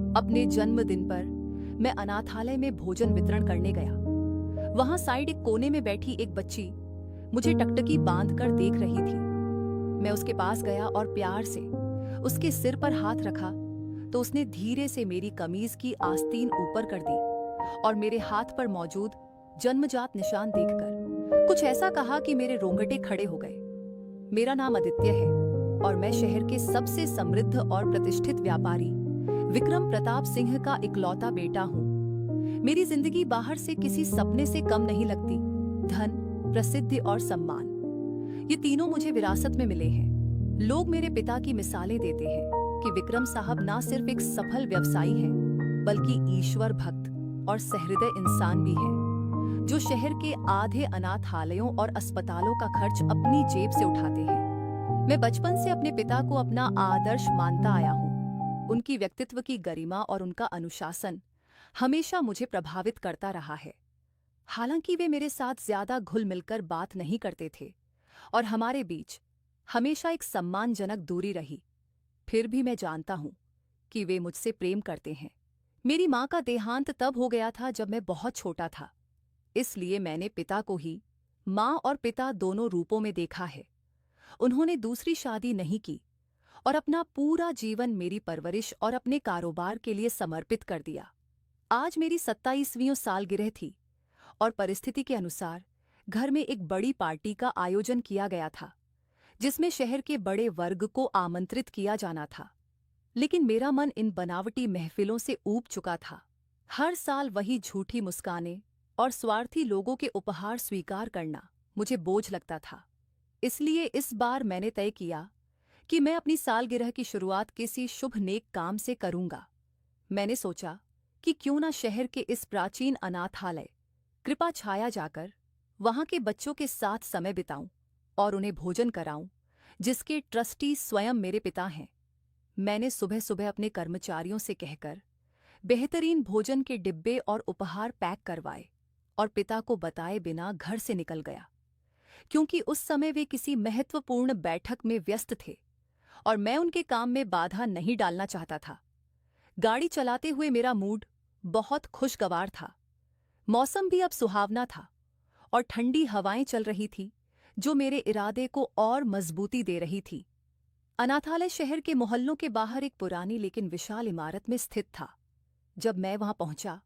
अपने जन्मदिन पर मैं अनाथालय में भोजन वितरण करने गया। वहां साइड एक कोने में बैठी एक बच्ची मुझे टकटकी बांध कर देख रही थी। मैं उसके पास गया और प्यार से उसके सिर पर हाथ रखा तो उसने धीरे से मेरी कमीज की आस्तीन ऊपर कर दी और मेरे हाथ पर मौजूद जन्मजात निशान देखकर कुछ ऐसा कहा कि मेरे रोंगटे खड़े हो गए। मेरा नाम आदित्य है और मैं शहर के सबसे समृद्ध और प्रतिष्ठित व्यापारी विक्रम प्रताप सिंह का इकलौता बेटा हूँ। मेरी जिंदगी बाहर से किसी सपने से कम नहीं लगती। धन, प्रसिद्धि और सम्मान, ये तीनों मुझे विरासत में मिले हैं। लोग मेरे पिता की मिसालें देते हैं कि विक्रम साहब ना सिर्फ एक सफल व्यवसायी हैं, बल्कि ईश्वर भक्त और सहृदय इंसान भी हैं, जो शहर के आधे अनाथालयों और अस्पतालों का खर्च अपनी जेब से उठाते हैं। मैं बचपन से अपने पिता को अपना आदर्श मानता आया हूँ। उनकी व्यक्तित्व की गरिमा और उनका अनुशासन हमेशा मुझे प्रभावित करता रहा है। हालांकि वे मेरे साथ ज्यादा घुल मिलकर बात नहीं करते थे और हमारे बीच हमेशा एक सम्मानजनक दूरी रही, फिर भी मैं जानता हूं कि वे मुझसे प्रेम करते हैं। मेरी मां का देहांत तब हो गया था जब मैं बहुत छोटा था, इसलिए मैंने पिता को ही मां और पिता दोनों रूपों में देखा है। उन्होंने दूसरी शादी नहीं की और अपना पूरा जीवन मेरी परवरिश और अपने कारोबार के लिए समर्पित कर दिया। आज मेरी 27वीं सालगिरह थी और परिस्थिति के अनुसार घर में एक बड़ी पार्टी का आयोजन किया गया था, जिसमें शहर के बड़े वर्ग को आमंत्रित किया जाना था। लेकिन मेरा मन इन बनावटी महफिलों से ऊब चुका था। हर साल वही झूठी मुस्कानें और स्वार्थी लोगों के उपहार स्वीकार करना मुझे बोझ लगता था। इसलिए इस बार मैंने तय किया कि मैं अपनी सालगिरह की शुरुआत किसी शुभ नेक काम से करूंगा। मैंने सोचा कि क्यों ना शहर के इस प्राचीन अनाथालय कृपा छाया जाकर वहां के बच्चों के साथ समय बिताऊं और उन्हें भोजन कराऊं, जिसके ट्रस्टी स्वयं मेरे पिता हैं। मैंने सुबह सुबह अपने कर्मचारियों से कहकर बेहतरीन भोजन के डिब्बे और उपहार पैक करवाए और पिता को बताए बिना घर से निकल गया, क्योंकि उस समय वे किसी महत्वपूर्ण बैठक में व्यस्त थे और मैं उनके काम में बाधा नहीं डालना चाहता था। गाड़ी चलाते हुए मेरा मूड बहुत खुशगवार था। मौसम भी अब सुहावना था और ठंडी हवाएं चल रही थी, जो मेरे इरादे को और मजबूती दे रही थी। अनाथालय शहर के मोहल्लों के बाहर एक पुरानी लेकिन विशाल इमारत में स्थित था। जब मैं वहां पहुंचा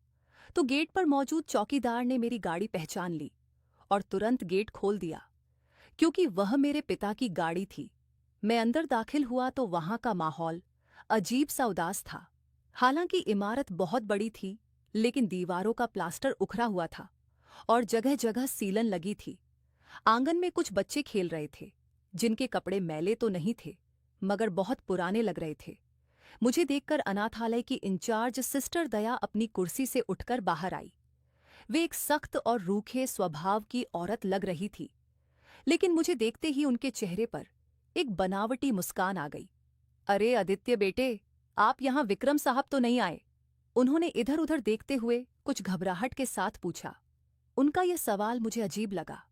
तो गेट पर मौजूद चौकीदार ने मेरी गाड़ी पहचान ली और तुरंत गेट खोल दिया, क्योंकि वह मेरे पिता की गाड़ी थी। मैं अंदर दाखिल हुआ तो वहां का माहौल अजीब सा उदास था। हालांकि इमारत बहुत बड़ी थी, लेकिन दीवारों का प्लास्टर उखड़ा हुआ था और जगह जगह सीलन लगी थी। आंगन में कुछ बच्चे खेल रहे थे, जिनके कपड़े मैले तो नहीं थे, मगर बहुत पुराने लग रहे थे। मुझे देखकर अनाथालय की इंचार्ज सिस्टर दया अपनी कुर्सी से उठकर बाहर आई। वे एक सख्त और रूखे स्वभाव की औरत लग रही थी, लेकिन मुझे देखते ही उनके चेहरे पर एक बनावटी मुस्कान आ गई। अरे आदित्य बेटे, आप यहाँ विक्रम साहब तो नहीं आए? उन्होंने इधर उधर देखते हुए कुछ घबराहट के साथ पूछा। उनका यह सवाल मुझे अजीब लगा,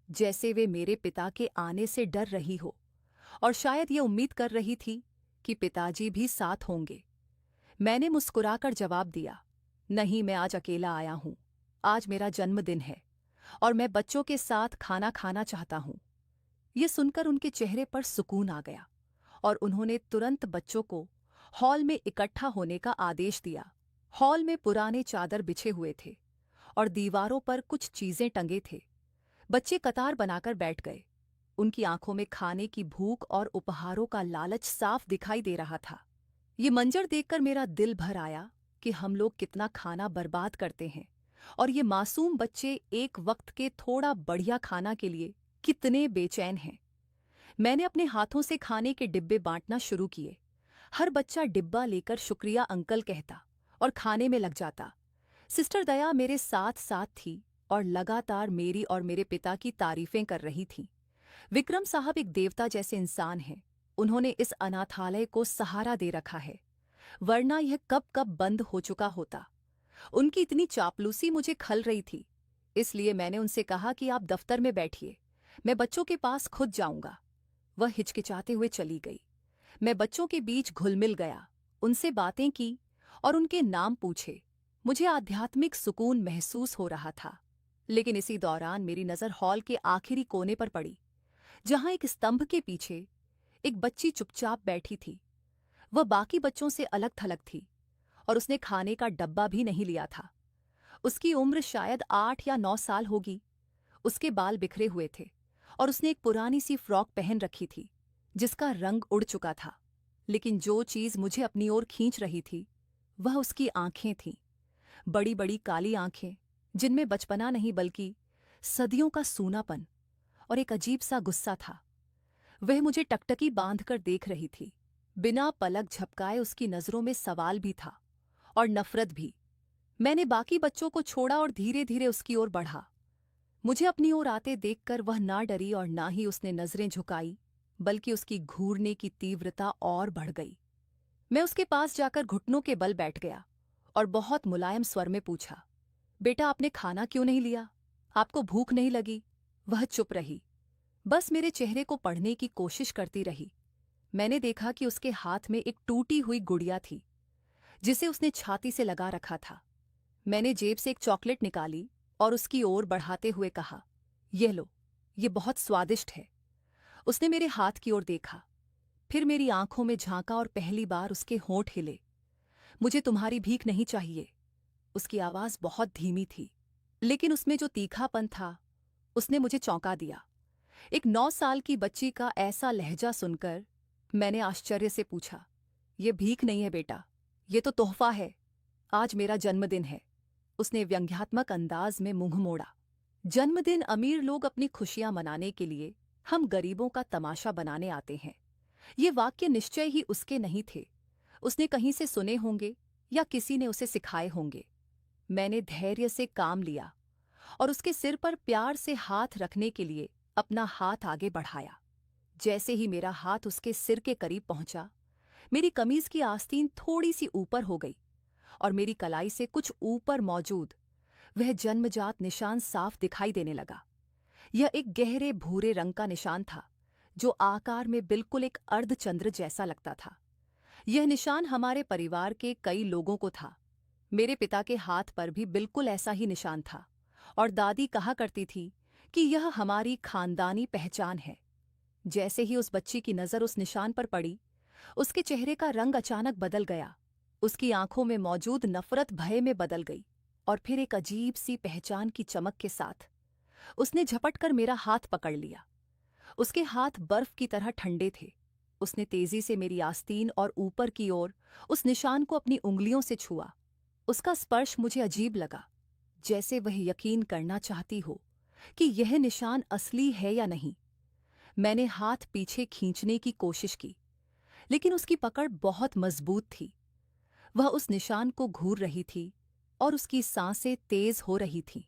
जैसे वे मेरे पिता के आने से डर रही हो और शायद ये उम्मीद कर रही थी कि पिताजी भी साथ होंगे। मैंने मुस्कुराकर जवाब दिया, नहीं, मैं आज अकेला आया हूं। आज मेरा जन्मदिन है और मैं बच्चों के साथ खाना खाना चाहता हूं। ये सुनकर उनके चेहरे पर सुकून आ गया और उन्होंने तुरंत बच्चों को हॉल में इकट्ठा होने का आदेश दिया। हॉल में पुराने चादर बिछे हुए थे और दीवारों पर कुछ चीजें टंगे थे। बच्चे कतार बनाकर बैठ गए। उनकी आंखों में खाने की भूख और उपहारों का लालच साफ दिखाई दे रहा था। ये मंजर देखकर मेरा दिल भर आया कि हम लोग कितना खाना बर्बाद करते हैं और ये मासूम बच्चे एक वक्त के थोड़ा बढ़िया खाना के लिए कितने बेचैन हैं। मैंने अपने हाथों से खाने के डिब्बे बांटना शुरू किए। हर बच्चा डिब्बा लेकर शुक्रिया अंकल कहता और खाने में लग जाता। सिस्टर दया मेरे साथ साथ थी और लगातार मेरी और मेरे पिता की तारीफें कर रही थी। विक्रम साहब एक देवता जैसे इंसान हैं। उन्होंने इस अनाथालय को सहारा दे रखा है, वरना यह कब कब बंद हो चुका होता। उनकी इतनी चापलूसी मुझे खल रही थी, इसलिए मैंने उनसे कहा कि आप दफ्तर में बैठिए, मैं बच्चों के पास खुद जाऊंगा। वह हिचकिचाते हुए चली गई। मैं बच्चों के बीच घुल मिल गया, उनसे बातें की और उनके नाम पूछे। मुझे आध्यात्मिक सुकून महसूस हो रहा था। लेकिन इसी दौरान मेरी नज़र हॉल के आखिरी कोने पर पड़ी, जहां एक स्तंभ के पीछे एक बच्ची चुपचाप बैठी थी। वह बाकी बच्चों से अलग थलग थी और उसने खाने का डब्बा भी नहीं लिया था। उसकी उम्र शायद 8 या 9 साल होगी। उसके बाल बिखरे हुए थे और उसने एक पुरानी सी फ्रॉक पहन रखी थी जिसका रंग उड़ चुका था। लेकिन जो चीज मुझे अपनी ओर खींच रही थी वह उसकी आंखें थीं। बड़ी बड़ी काली आंखें जिनमें बचपना नहीं बल्कि सदियों का सूनापन और एक अजीब सा गुस्सा था। वह मुझे टकटकी बांधकर देख रही थी। बिना पलक झपकाए उसकी नजरों में सवाल भी था और नफरत भी। मैंने बाकी बच्चों को छोड़ा और धीरे धीरे उसकी ओर बढ़ा। मुझे अपनी ओर आते देखकर वह ना डरी और ना ही उसने नजरें झुकाई, बल्कि उसकी घूरने की तीव्रता और बढ़ गई। मैं उसके पास जाकर घुटनों के बल बैठ गया और बहुत मुलायम स्वर में पूछा, बेटा आपने खाना क्यों नहीं लिया? आपको भूख नहीं लगी? वह चुप रही, बस मेरे चेहरे को पढ़ने की कोशिश करती रही। मैंने देखा कि उसके हाथ में एक टूटी हुई गुड़िया थी जिसे उसने छाती से लगा रखा था। मैंने जेब से एक चॉकलेट निकाली और उसकी ओर बढ़ाते हुए कहा, यह लो, ये बहुत स्वादिष्ट है। उसने मेरे हाथ की ओर देखा, फिर मेरी आंखों में झांका और पहली बार उसके होंठ हिले। मुझे तुम्हारी भीख नहीं चाहिए। उसकी आवाज बहुत धीमी थी, लेकिन उसमें जो तीखापन था उसने मुझे चौंका दिया। एक 9 साल की बच्ची का ऐसा लहजा सुनकर मैंने आश्चर्य से पूछा, यह भीख नहीं है बेटा, ये तो तोहफा है। आज मेरा जन्मदिन है। उसने व्यंग्यात्मक अंदाज में मुंह मोड़ा। जन्मदिन अमीर लोग अपनी खुशियां मनाने के लिए, हम गरीबों का तमाशा बनाने आते हैं। ये वाक्य निश्चय ही उसके नहीं थे। उसने कहीं से सुने होंगे या किसी ने उसे सिखाए होंगे। मैंने धैर्य से काम लिया और उसके सिर पर प्यार से हाथ रखने के लिए अपना हाथ आगे बढ़ाया। जैसे ही मेरा हाथ उसके सिर के करीब पहुंचा, मेरी कमीज की आस्तीन थोड़ी सी ऊपर हो गई और मेरी कलाई से कुछ ऊपर मौजूद वह जन्मजात निशान साफ दिखाई देने लगा। यह एक गहरे भूरे रंग का निशान था जो आकार में बिल्कुल एक अर्धचंद्र जैसा लगता था। यह निशान हमारे परिवार के कई लोगों को था। मेरे पिता के हाथ पर भी बिल्कुल ऐसा ही निशान था और दादी कहा करती थी कि यह हमारी खानदानी पहचान है। जैसे ही उस बच्ची की नज़र उस निशान पर पड़ी, उसके चेहरे का रंग अचानक बदल गया। उसकी आंखों में मौजूद नफरत भय में बदल गई और फिर एक अजीब सी पहचान की चमक के साथ उसने झपटकर मेरा हाथ पकड़ लिया। उसके हाथ बर्फ की तरह ठंडे थे। उसने तेजी से मेरी आस्तीन और ऊपर की ओर उस निशान को अपनी उंगलियों से छुआ। उसका स्पर्श मुझे अजीब लगा, जैसे वह यकीन करना चाहती हो कि यह निशान असली है या नहीं। मैंने हाथ पीछे खींचने की कोशिश की, लेकिन उसकी पकड़ बहुत मजबूत थी। वह उस निशान को घूर रही थी और उसकी सांसें तेज हो रही थीं।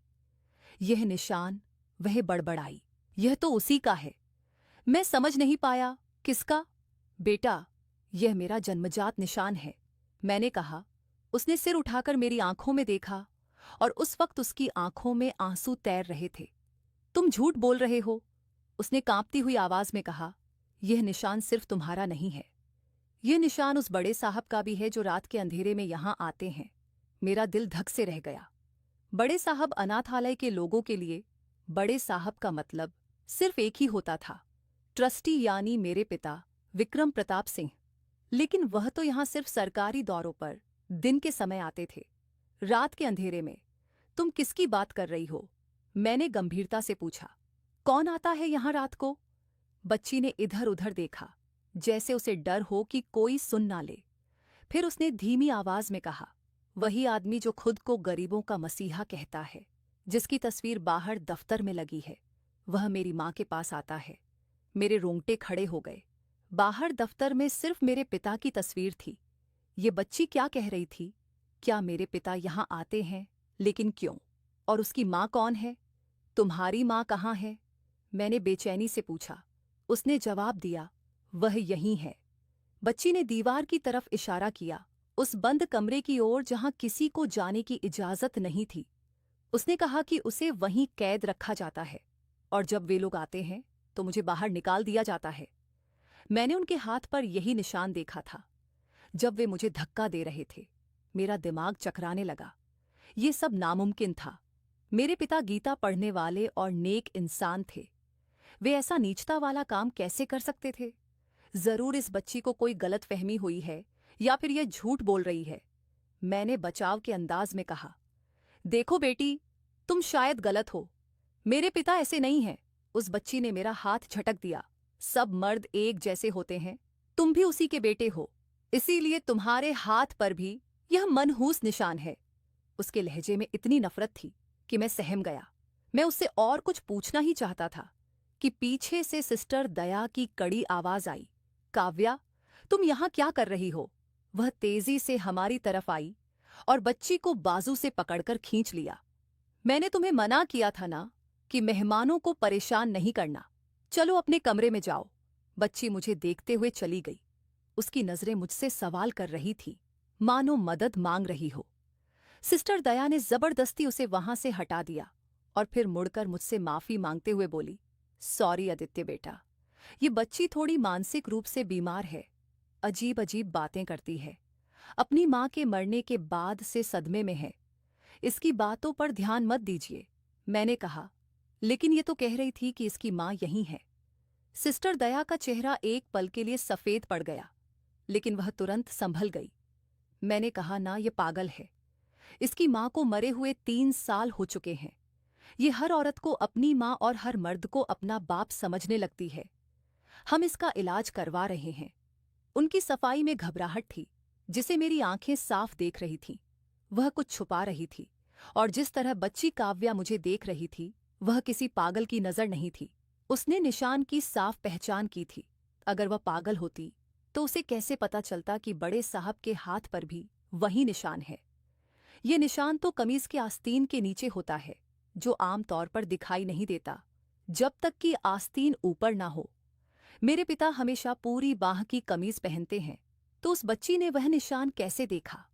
यह निशान, वह बड़बड़ाई, यह तो उसी का है। मैं समझ नहीं पाया, किसका? बेटा, यह मेरा जन्मजात निशान है, मैंने कहा। उसने सिर उठाकर मेरी आंखों में देखा और उस वक्त उसकी आंखों में आंसू तैर रहे थे। तुम झूठ बोल रहे हो, उसने कांपती हुई आवाज में कहा। यह निशान सिर्फ तुम्हारा नहीं है। यह निशान उस बड़े साहब का भी है जो रात के अंधेरे में यहां आते हैं। मेरा दिल धक से रह गया। बड़े साहब अनाथालय के लोगों के लिए बड़े साहब का मतलब सिर्फ एक ही होता था, ट्रस्टी, यानी मेरे पिता विक्रम प्रताप सिंह। लेकिन वह तो यहां सिर्फ सरकारी दौरों पर दिन के समय आते थे। रात के अंधेरे में तुम किसकी बात कर रही हो? मैंने गंभीरता से पूछा। कौन आता है यहां रात को? बच्ची ने इधर उधर देखा, जैसे उसे डर हो कि कोई सुन ना ले। फिर उसने धीमी आवाज में कहा, वही आदमी जो खुद को गरीबों का मसीहा कहता है, जिसकी तस्वीर बाहर दफ्तर में लगी है, वह मेरी माँ के पास आता है। मेरे रोंगटे खड़े हो गए। बाहर दफ्तर में सिर्फ मेरे पिता की तस्वीर थी। ये बच्ची क्या कह रही थी? क्या मेरे पिता यहाँ आते हैं? लेकिन क्यों? और उसकी माँ कौन है? तुम्हारी माँ कहाँ है? मैंने बेचैनी से पूछा। उसने जवाब दिया, वह यहीं है। बच्ची ने दीवार की तरफ इशारा किया, उस बंद कमरे की ओर जहां किसी को जाने की इजाजत नहीं थी। उसने कहा कि उसे वहीं कैद रखा जाता है और जब वे लोग आते हैं तो मुझे बाहर निकाल दिया जाता है। मैंने उनके हाथ पर यही निशान देखा था जब वे मुझे धक्का दे रहे थे। मेरा दिमाग चकराने लगा। ये सब नामुमकिन था। मेरे पिता गीता पढ़ने वाले और नेक इंसान थे। वे ऐसा नीचता वाला काम कैसे कर सकते थे? जरूर इस बच्ची को कोई गलतफहमी हुई है या फिर यह झूठ बोल रही है। मैंने बचाव के अंदाज में कहा, देखो बेटी, तुम शायद गलत हो। मेरे पिता ऐसे नहीं हैं। उस बच्ची ने मेरा हाथ झटक दिया। सब मर्द एक जैसे होते हैं। तुम भी उसी के बेटे हो, इसीलिए तुम्हारे हाथ पर भी यह मनहूस निशान है। उसके लहजे में इतनी नफरत थी कि मैं सहम गया। मैं उससे और कुछ पूछना ही चाहता था कि पीछे से सिस्टर दया की कड़ी आवाज आई, काव्या, तुम यहां क्या कर रही हो? वह तेजी से हमारी तरफ आई और बच्ची को बाजू से पकड़कर खींच लिया। मैंने तुम्हें मना किया था ना कि मेहमानों को परेशान नहीं करना। चलो अपने कमरे में जाओ। बच्ची मुझे देखते हुए चली गई। उसकी नजरें मुझसे सवाल कर रही थी, मानो मदद मांग रही हो। सिस्टर दया ने जबरदस्ती उसे वहां से हटा दिया और फिर मुड़कर मुझसे माफी मांगते हुए बोली, सॉरी आदित्य बेटा, ये बच्ची थोड़ी मानसिक रूप से बीमार है। अजीब अजीब बातें करती है। अपनी मां के मरने के बाद से सदमे में है। इसकी बातों पर ध्यान मत दीजिए। मैंने कहा, लेकिन ये तो कह रही थी कि इसकी मां यहीं है। सिस्टर दया का चेहरा एक पल के लिए सफेद पड़ गया, लेकिन वह तुरंत संभल गई। मैंने कहा, ना, ये पागल है। इसकी मां को मरे हुए 3 साल हो चुके हैं। ये हर औरत को अपनी मां और हर मर्द को अपना बाप समझने लगती है। हम इसका इलाज करवा रहे हैं। उनकी सफाई में घबराहट थी, जिसे मेरी आंखें साफ देख रही थीं। वह कुछ छुपा रही थी, और जिस तरह बच्ची काव्या मुझे देख रही थी, वह किसी पागल की नजर नहीं थी। उसने निशान की साफ पहचान की थी। अगर वह पागल होती तो उसे कैसे पता चलता कि बड़े साहब के हाथ पर भी वही निशान है? ये निशान तो कमीज के आस्तीन के नीचे होता है, जो आम तौर पर दिखाई नहीं देता जब तक कि आस्तीन ऊपर ना हो। मेरे पिता हमेशा पूरी बाह की कमीज पहनते हैं, तो उस बच्ची ने वह निशान कैसे देखा?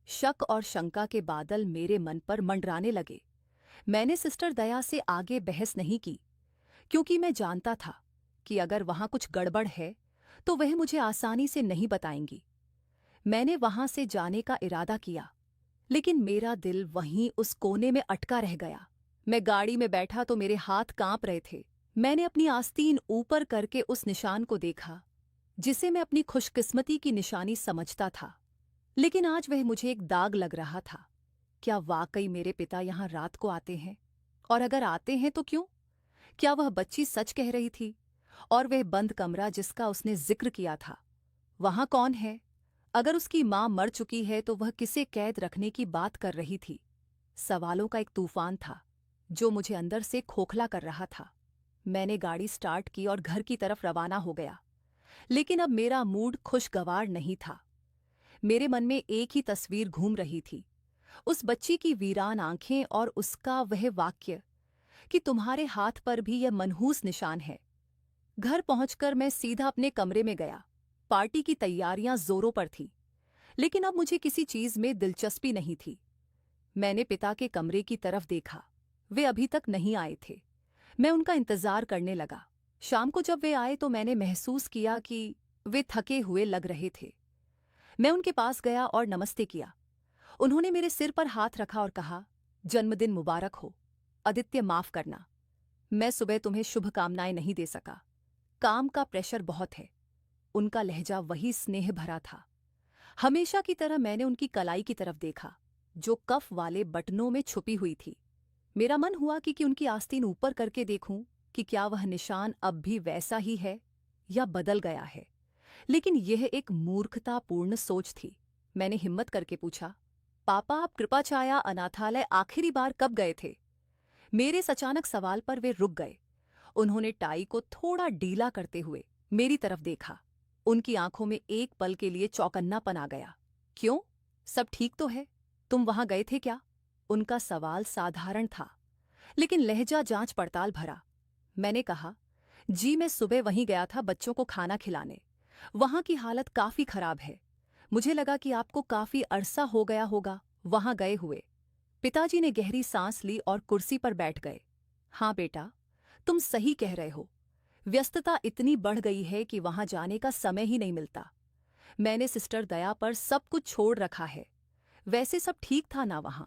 शक और शंका के बादल मेरे मन पर मंडराने लगे। मैंने सिस्टर दया से आगे बहस नहीं की, क्योंकि मैं जानता था कि अगर वहां कुछ गड़बड़ है तो वह मुझे आसानी से नहीं बताएंगी। मैंने वहां से जाने का इरादा किया, लेकिन मेरा दिल वहीं उस कोने में अटका रह गया। मैं गाड़ी में बैठा तो मेरे हाथ कांप रहे थे। मैंने अपनी आस्तीन ऊपर करके उस निशान को देखा, जिसे मैं अपनी खुशकिस्मती की निशानी समझता था। लेकिन आज वह मुझे एक दाग लग रहा था। क्या वाकई मेरे पिता यहाँ रात को आते हैं? और अगर आते हैं तो क्यों? क्या वह बच्ची सच कह रही थी? और वह बंद कमरा जिसका उसने जिक्र किया था, वहां कौन है? अगर उसकी मां मर चुकी है तो वह किसे कैद रखने की बात कर रही थी? सवालों का एक तूफान था जो मुझे अंदर से खोखला कर रहा था। मैंने गाड़ी स्टार्ट की और घर की तरफ रवाना हो गया, लेकिन अब मेरा मूड खुशगवार नहीं था। मेरे मन में एक ही तस्वीर घूम रही थी, उस बच्ची की वीरान आंखें और उसका वह वाक्य कि तुम्हारे हाथ पर भी यह मनहूस निशान है। घर पहुंचकर मैं सीधा अपने कमरे में गया। पार्टी की तैयारियां जोरों पर थीं, लेकिन अब मुझे किसी चीज में दिलचस्पी नहीं थी। मैंने पिता के कमरे की तरफ देखा। वे अभी तक नहीं आए थे। मैं उनका इंतजार करने लगा। शाम को जब वे आए तो मैंने महसूस किया कि वे थके हुए लग रहे थे। मैं उनके पास गया और नमस्ते किया। उन्होंने मेरे सिर पर हाथ रखा और कहा, जन्मदिन मुबारक हो। आदित्य, माफ करना, मैं सुबह तुम्हें शुभकामनाएं नहीं दे सका। काम का प्रेशर बहुत है। उनका लहजा वही स्नेह भरा था। हमेशा की तरह मैंने उनकी कलाई की तरफ देखा, जो कफ वाले बटनों में छुपी हुई थी। मेरा मन हुआ कि उनकी आस्तीन ऊपर करके देखूं कि क्या वह निशान अब भी वैसा ही है या बदल गया है। लेकिन यह एक मूर्खतापूर्ण सोच थी। मैंने हिम्मत करके पूछा, पापा, आप कृपाचाया अनाथालय आखिरी बार कब गए थे? मेरे इस अचानक सवाल पर वे रुक गए। उन्होंने टाई को थोड़ा ढीला करते हुए मेरी तरफ देखा। उनकी आंखों में एक पल के लिए चौकन्नापन आ गया। क्यों, सब ठीक तो है? तुम वहां गए थे क्या? उनका सवाल साधारण था, लेकिन लहजा जांच पड़ताल भरा। मैंने कहा, जी, मैं सुबह वहीं गया था बच्चों को खाना खिलाने। वहां की हालत काफी खराब है। मुझे लगा कि आपको काफी अरसा हो गया होगा वहां गए हुए। पिताजी ने गहरी सांस ली और कुर्सी पर बैठ गए। हाँ बेटा, तुम सही कह रहे हो। व्यस्तता इतनी बढ़ गई है कि वहां जाने का समय ही नहीं मिलता। मैंने सिस्टर दया पर सब कुछ छोड़ रखा है। वैसे सब ठीक था ना वहां,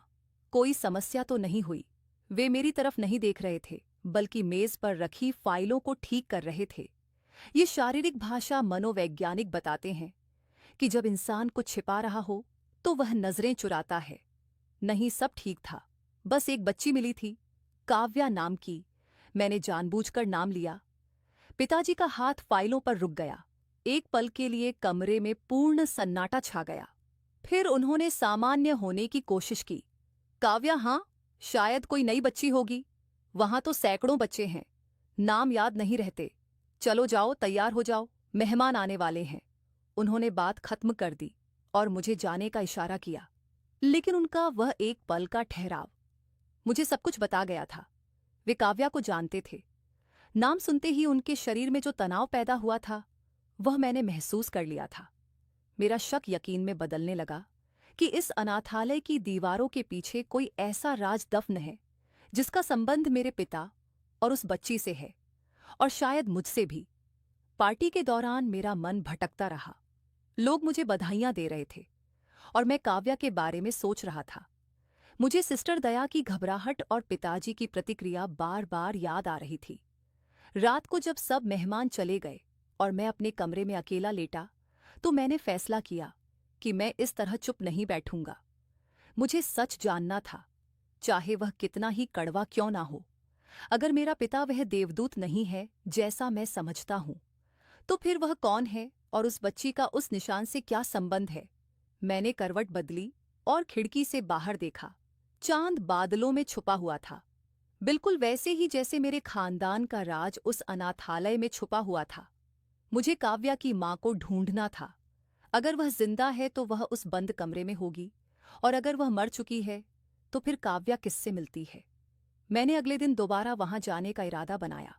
कोई समस्या तो नहीं हुई। वे मेरी तरफ नहीं देख रहे थे, बल्कि मेज पर रखी फाइलों को ठीक कर रहे थे। ये शारीरिक भाषा मनोवैज्ञानिक बताते हैं कि जब इंसान कुछ छिपा रहा हो तो वह नजरें चुराता है। नहीं, सब ठीक था। बस एक बच्ची मिली थी, काव्या नाम की। मैंने जानबूझकर नाम लिया। पिताजी का हाथ फाइलों पर रुक गया। एक पल के लिए कमरे में पूर्ण सन्नाटा छा गया। फिर उन्होंने सामान्य होने की कोशिश की। काव्या, हाँ, शायद कोई नई बच्ची होगी। वहां तो सैकड़ों बच्चे हैं, नाम याद नहीं रहते। चलो जाओ, तैयार हो जाओ, मेहमान आने वाले हैं। उन्होंने बात खत्म कर दी और मुझे जाने का इशारा किया। लेकिन उनका वह एक पल का ठहराव मुझे सब कुछ बता गया था। वे काव्या को जानते थे। नाम सुनते ही उनके शरीर में जो तनाव पैदा हुआ था, वह मैंने महसूस कर लिया था। मेरा शक यकीन में बदलने लगा कि इस अनाथालय की दीवारों के पीछे कोई ऐसा राज दफन है जिसका संबंध मेरे पिता और उस बच्ची से है, और शायद मुझसे भी। पार्टी के दौरान मेरा मन भटकता रहा। लोग मुझे बधाइयां दे रहे थे और मैं काव्या के बारे में सोच रहा था। मुझे सिस्टर दया की घबराहट और पिताजी की प्रतिक्रिया बार बार याद आ रही थी। रात को जब सब मेहमान चले गए और मैं अपने कमरे में अकेला लेटा, तो मैंने फैसला किया कि मैं इस तरह चुप नहीं बैठूंगा। मुझे सच जानना था, चाहे वह कितना ही कड़वा क्यों ना हो। अगर मेरा पिता वह देवदूत नहीं है जैसा मैं समझता हूं, तो फिर वह कौन है और उस बच्ची का उस निशान से क्या संबंध है? मैंने करवट बदली और खिड़की से बाहर देखा। चांद बादलों में छुपा हुआ था, बिल्कुल वैसे ही जैसे मेरे खानदान का राज उस अनाथालय में छुपा हुआ था। मुझे काव्या की मां को ढूंढना था। अगर वह जिंदा है तो वह उस बंद कमरे में होगी, और अगर वह मर चुकी है तो फिर काव्या किससे मिलती है? मैंने अगले दिन दोबारा वहां जाने का इरादा बनाया,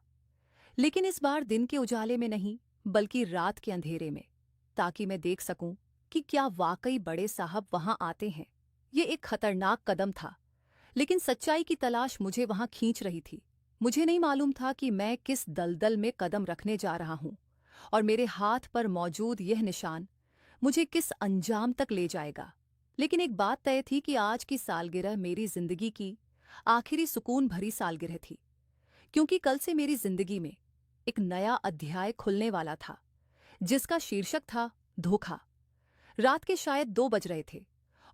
लेकिन इस बार दिन के उजाले में नहीं, बल्कि रात के अंधेरे में, ताकि मैं देख सकूं कि क्या वाकई बड़े साहब वहां आते हैं। ये एक खतरनाक कदम था, लेकिन सच्चाई की तलाश मुझे वहां खींच रही थी। मुझे नहीं मालूम था कि मैं किस दलदल में कदम रखने जा रहा हूं, और मेरे हाथ पर मौजूद यह निशान मुझे किस अंजाम तक ले जाएगा। लेकिन एक बात तय थी कि आज की सालगिरह मेरी जिंदगी की आखिरी सुकून भरी सालगिरह थी, क्योंकि कल से मेरी जिंदगी में एक नया अध्याय खुलने वाला था, जिसका शीर्षक था धोखा। रात के शायद 2 बज रहे थे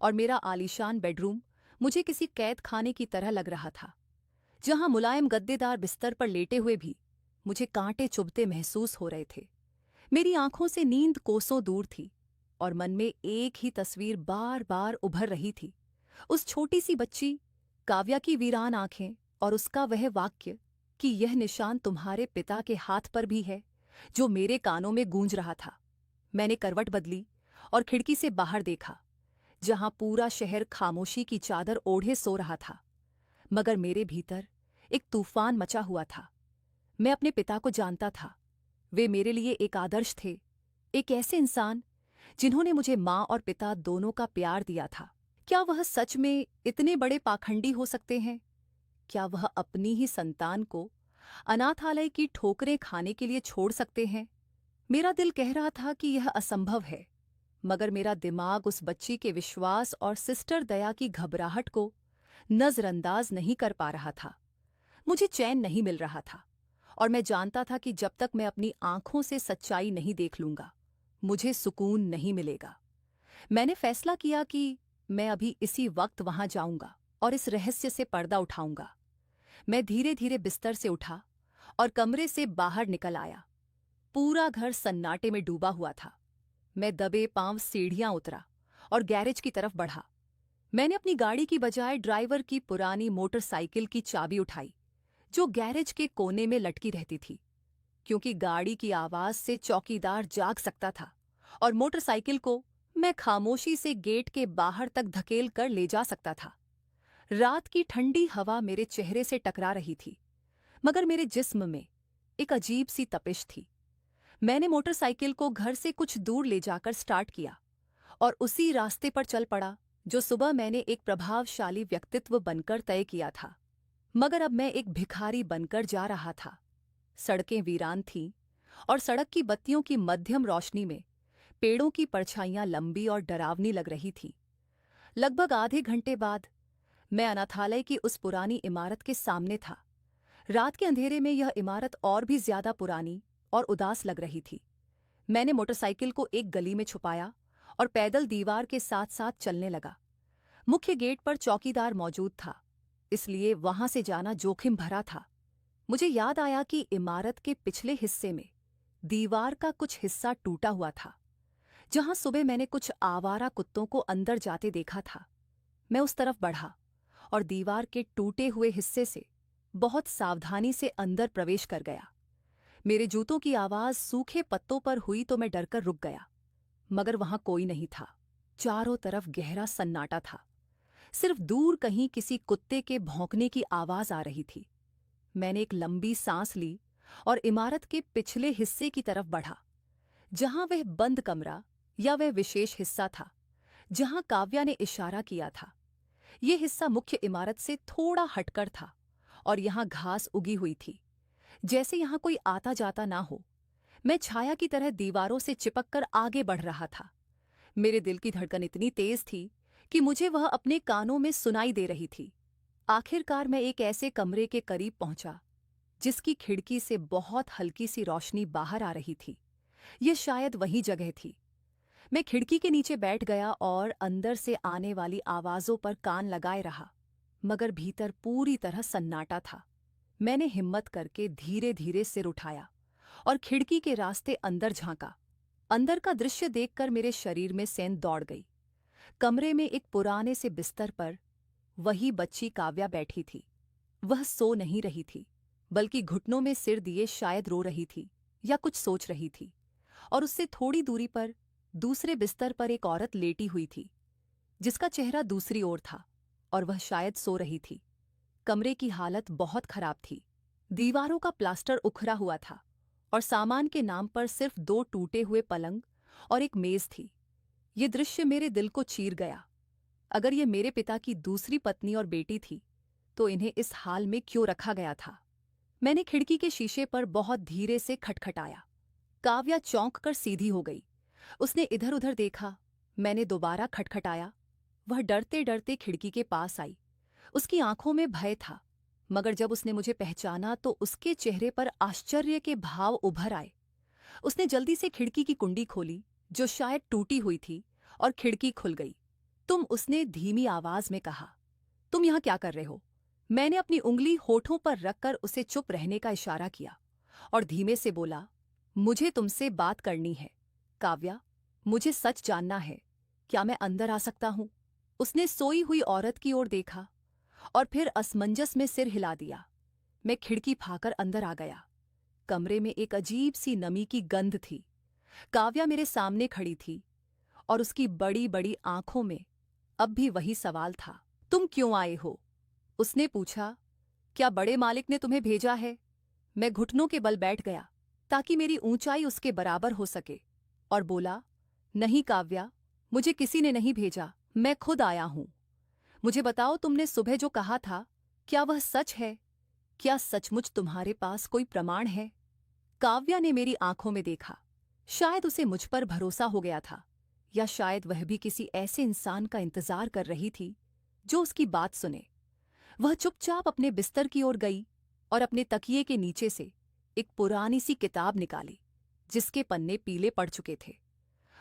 और मेरा आलीशान बेडरूम मुझे किसी कैद खाने की तरह लग रहा था, जहां मुलायम गद्देदार बिस्तर पर लेटे हुए भी मुझे कांटे चुभते महसूस हो रहे थे। मेरी आंखों से नींद कोसों दूर थी और मन में एक ही तस्वीर बार बार उभर रही थी, उस छोटी सी बच्ची काव्या की वीरान आंखें और उसका वह वाक्य कि यह निशान तुम्हारे पिता के हाथ पर भी है, जो मेरे कानों में गूंज रहा था। मैंने करवट बदली और खिड़की से बाहर देखा, जहां पूरा शहर खामोशी की चादर ओढ़े सो रहा था, मगर मेरे भीतर एक तूफान मचा हुआ था। मैं अपने पिता को जानता था। वे मेरे लिए एक आदर्श थे, एक ऐसे इंसान जिन्होंने मुझे माँ और पिता दोनों का प्यार दिया था। क्या वह सच में इतने बड़े पाखंडी हो सकते हैं? क्या वह अपनी ही संतान को अनाथालय की ठोकरें खाने के लिए छोड़ सकते हैं? मेरा दिल कह रहा था कि यह असंभव है, मगर मेरा दिमाग उस बच्ची के विश्वास और सिस्टर दया की घबराहट को नजरअंदाज नहीं कर पा रहा था। मुझे चैन नहीं मिल रहा था, और मैं जानता था कि जब तक मैं अपनी आंखों से सच्चाई नहीं देख लूंगा, मुझे सुकून नहीं मिलेगा। मैंने फैसला किया कि मैं अभी इसी वक्त वहां जाऊंगा और इस रहस्य से पर्दा उठाऊंगा। मैं धीरे धीरे बिस्तर से उठा और कमरे से बाहर निकल आया। पूरा घर सन्नाटे में डूबा हुआ था। मैं दबे पांव सीढ़ियां उतरा और गैरेज की तरफ बढ़ा। मैंने अपनी गाड़ी की बजाय ड्राइवर की पुरानी मोटरसाइकिल की चाबी उठाई, जो गैरेज के कोने में लटकी रहती थी, क्योंकि गाड़ी की आवाज से चौकीदार जाग सकता था और मोटरसाइकिल को मैं खामोशी से गेट के बाहर तक धकेल कर ले जा सकता था। रात की ठंडी हवा मेरे चेहरे से टकरा रही थी, मगर मेरे जिस्म में एक अजीब सी तपिश थी। मैंने मोटरसाइकिल को घर से कुछ दूर ले जाकर स्टार्ट किया और उसी रास्ते पर चल पड़ा जो सुबह मैंने एक प्रभावशाली व्यक्तित्व बनकर तय किया था, मगर अब मैं एक भिखारी बनकर जा रहा था। सड़कें वीरान थीं और सड़क की बत्तियों की मध्यम रोशनी में पेड़ों की परछाइयां लंबी और डरावनी लग रही थी। लगभग आधे घंटे बाद मैं अनाथालय की उस पुरानी इमारत के सामने था। रात के अंधेरे में यह इमारत और भी ज्यादा पुरानी और उदास लग रही थी। मैंने मोटरसाइकिल को एक गली में छुपाया और पैदल दीवार के साथ साथ चलने लगा। मुख्य गेट पर चौकीदार मौजूद था, इसलिए वहां से जाना जोखिम भरा था। मुझे याद आया कि इमारत के पिछले हिस्से में दीवार का कुछ हिस्सा टूटा हुआ था, जहां सुबह मैंने कुछ आवारा कुत्तों को अंदर जाते देखा था। मैं उस तरफ बढ़ा और दीवार के टूटे हुए हिस्से से बहुत सावधानी से अंदर प्रवेश कर गया। मेरे जूतों की आवाज सूखे पत्तों पर हुई तो मैं डरकर रुक गया, मगर वहां कोई नहीं था। चारों तरफ गहरा सन्नाटा था। सिर्फ दूर कहीं किसी कुत्ते के भौंकने की आवाज आ रही थी। मैंने एक लंबी सांस ली और इमारत के पिछले हिस्से की तरफ बढ़ा, जहां वह बंद कमरा या वह विशेष हिस्सा था जहां काव्या ने इशारा किया था। यह हिस्सा मुख्य इमारत से थोड़ा हटकर था और यहां घास उगी हुई थी, जैसे यहां कोई आता जाता ना हो। मैं छाया की तरह दीवारों से चिपककर आगे बढ़ रहा था। मेरे दिल की धड़कन इतनी तेज थी कि मुझे वह अपने कानों में सुनाई दे रही थी। आखिरकार मैं एक ऐसे कमरे के करीब पहुंचा जिसकी खिड़की से बहुत हल्की सी रोशनी बाहर आ रही थी। यह शायद वही जगह थी। मैं खिड़की के नीचे बैठ गया और अंदर से आने वाली आवाजों पर कान लगाए रहा, मगर भीतर पूरी तरह सन्नाटा था। मैंने हिम्मत करके धीरे धीरे सिर उठाया और खिड़की के रास्ते अंदर झांका। अंदर का दृश्य देखकर मेरे शरीर में सेंध दौड़ गई। कमरे में एक पुराने से बिस्तर पर वही बच्ची काव्या बैठी थी। वह सो नहीं रही थी, बल्कि घुटनों में सिर दिए शायद रो रही थी या कुछ सोच रही थी। और उससे थोड़ी दूरी पर दूसरे बिस्तर पर एक औरत लेटी हुई थी, जिसका चेहरा दूसरी ओर था और वह शायद सो रही थी। कमरे की हालत बहुत खराब थी। दीवारों का प्लास्टर उखड़ा हुआ था और सामान के नाम पर सिर्फ 2 टूटे हुए पलंग और एक मेज थी। ये दृश्य मेरे दिल को चीर गया। अगर ये मेरे पिता की दूसरी पत्नी और बेटी थी, तो इन्हें इस हाल में क्यों रखा गया था? मैंने खिड़की के शीशे पर बहुत धीरे से खटखटाया। काव्या चौंक कर सीधी हो गई। उसने इधर उधर देखा। मैंने दोबारा खटखटाया। वह डरते डरते खिड़की के पास आई। उसकी आंखों में भय था, मगर जब उसने मुझे पहचाना तो उसके चेहरे पर आश्चर्य के भाव उभर आए। उसने जल्दी से खिड़की की कुंडी खोली, जो शायद टूटी हुई थी, और खिड़की खुल गई। उसने धीमी आवाज में कहा, तुम यहां क्या कर रहे हो? मैंने अपनी उंगली होठों पर रखकर उसे चुप रहने का इशारा किया और धीमे से बोला, मुझे तुमसे बात करनी है काव्या। मुझे सच जानना है। क्या मैं अंदर आ सकता हूं? उसने सोई हुई औरत की ओर देखा और फिर असमंजस में सिर हिला दिया। मैं खिड़की फाकर अंदर आ गया। कमरे में एक अजीब सी नमी की गंध थी। काव्या मेरे सामने खड़ी थी और उसकी बड़ी बड़ी आंखों में अब भी वही सवाल था। तुम क्यों आए हो? उसने पूछा। क्या बड़े मालिक ने तुम्हें भेजा है? मैं घुटनों के बल बैठ गया ताकि मेरी ऊंचाई उसके बराबर हो सके और बोला, नहीं काव्या, मुझे किसी ने नहीं भेजा, मैं खुद आया हूं। मुझे बताओ, तुमने सुबह जो कहा था, क्या वह सच है? क्या सचमुच तुम्हारे पास कोई प्रमाण है? काव्या ने मेरी आंखों में देखा। शायद उसे मुझ पर भरोसा हो गया था, या शायद वह भी किसी ऐसे इंसान का इंतजार कर रही थी जो उसकी बात सुने। वह चुपचाप अपने बिस्तर की ओर गई और अपने तकिए के नीचे से एक पुरानी सी किताब निकाली, जिसके पन्ने पीले पड़ चुके थे।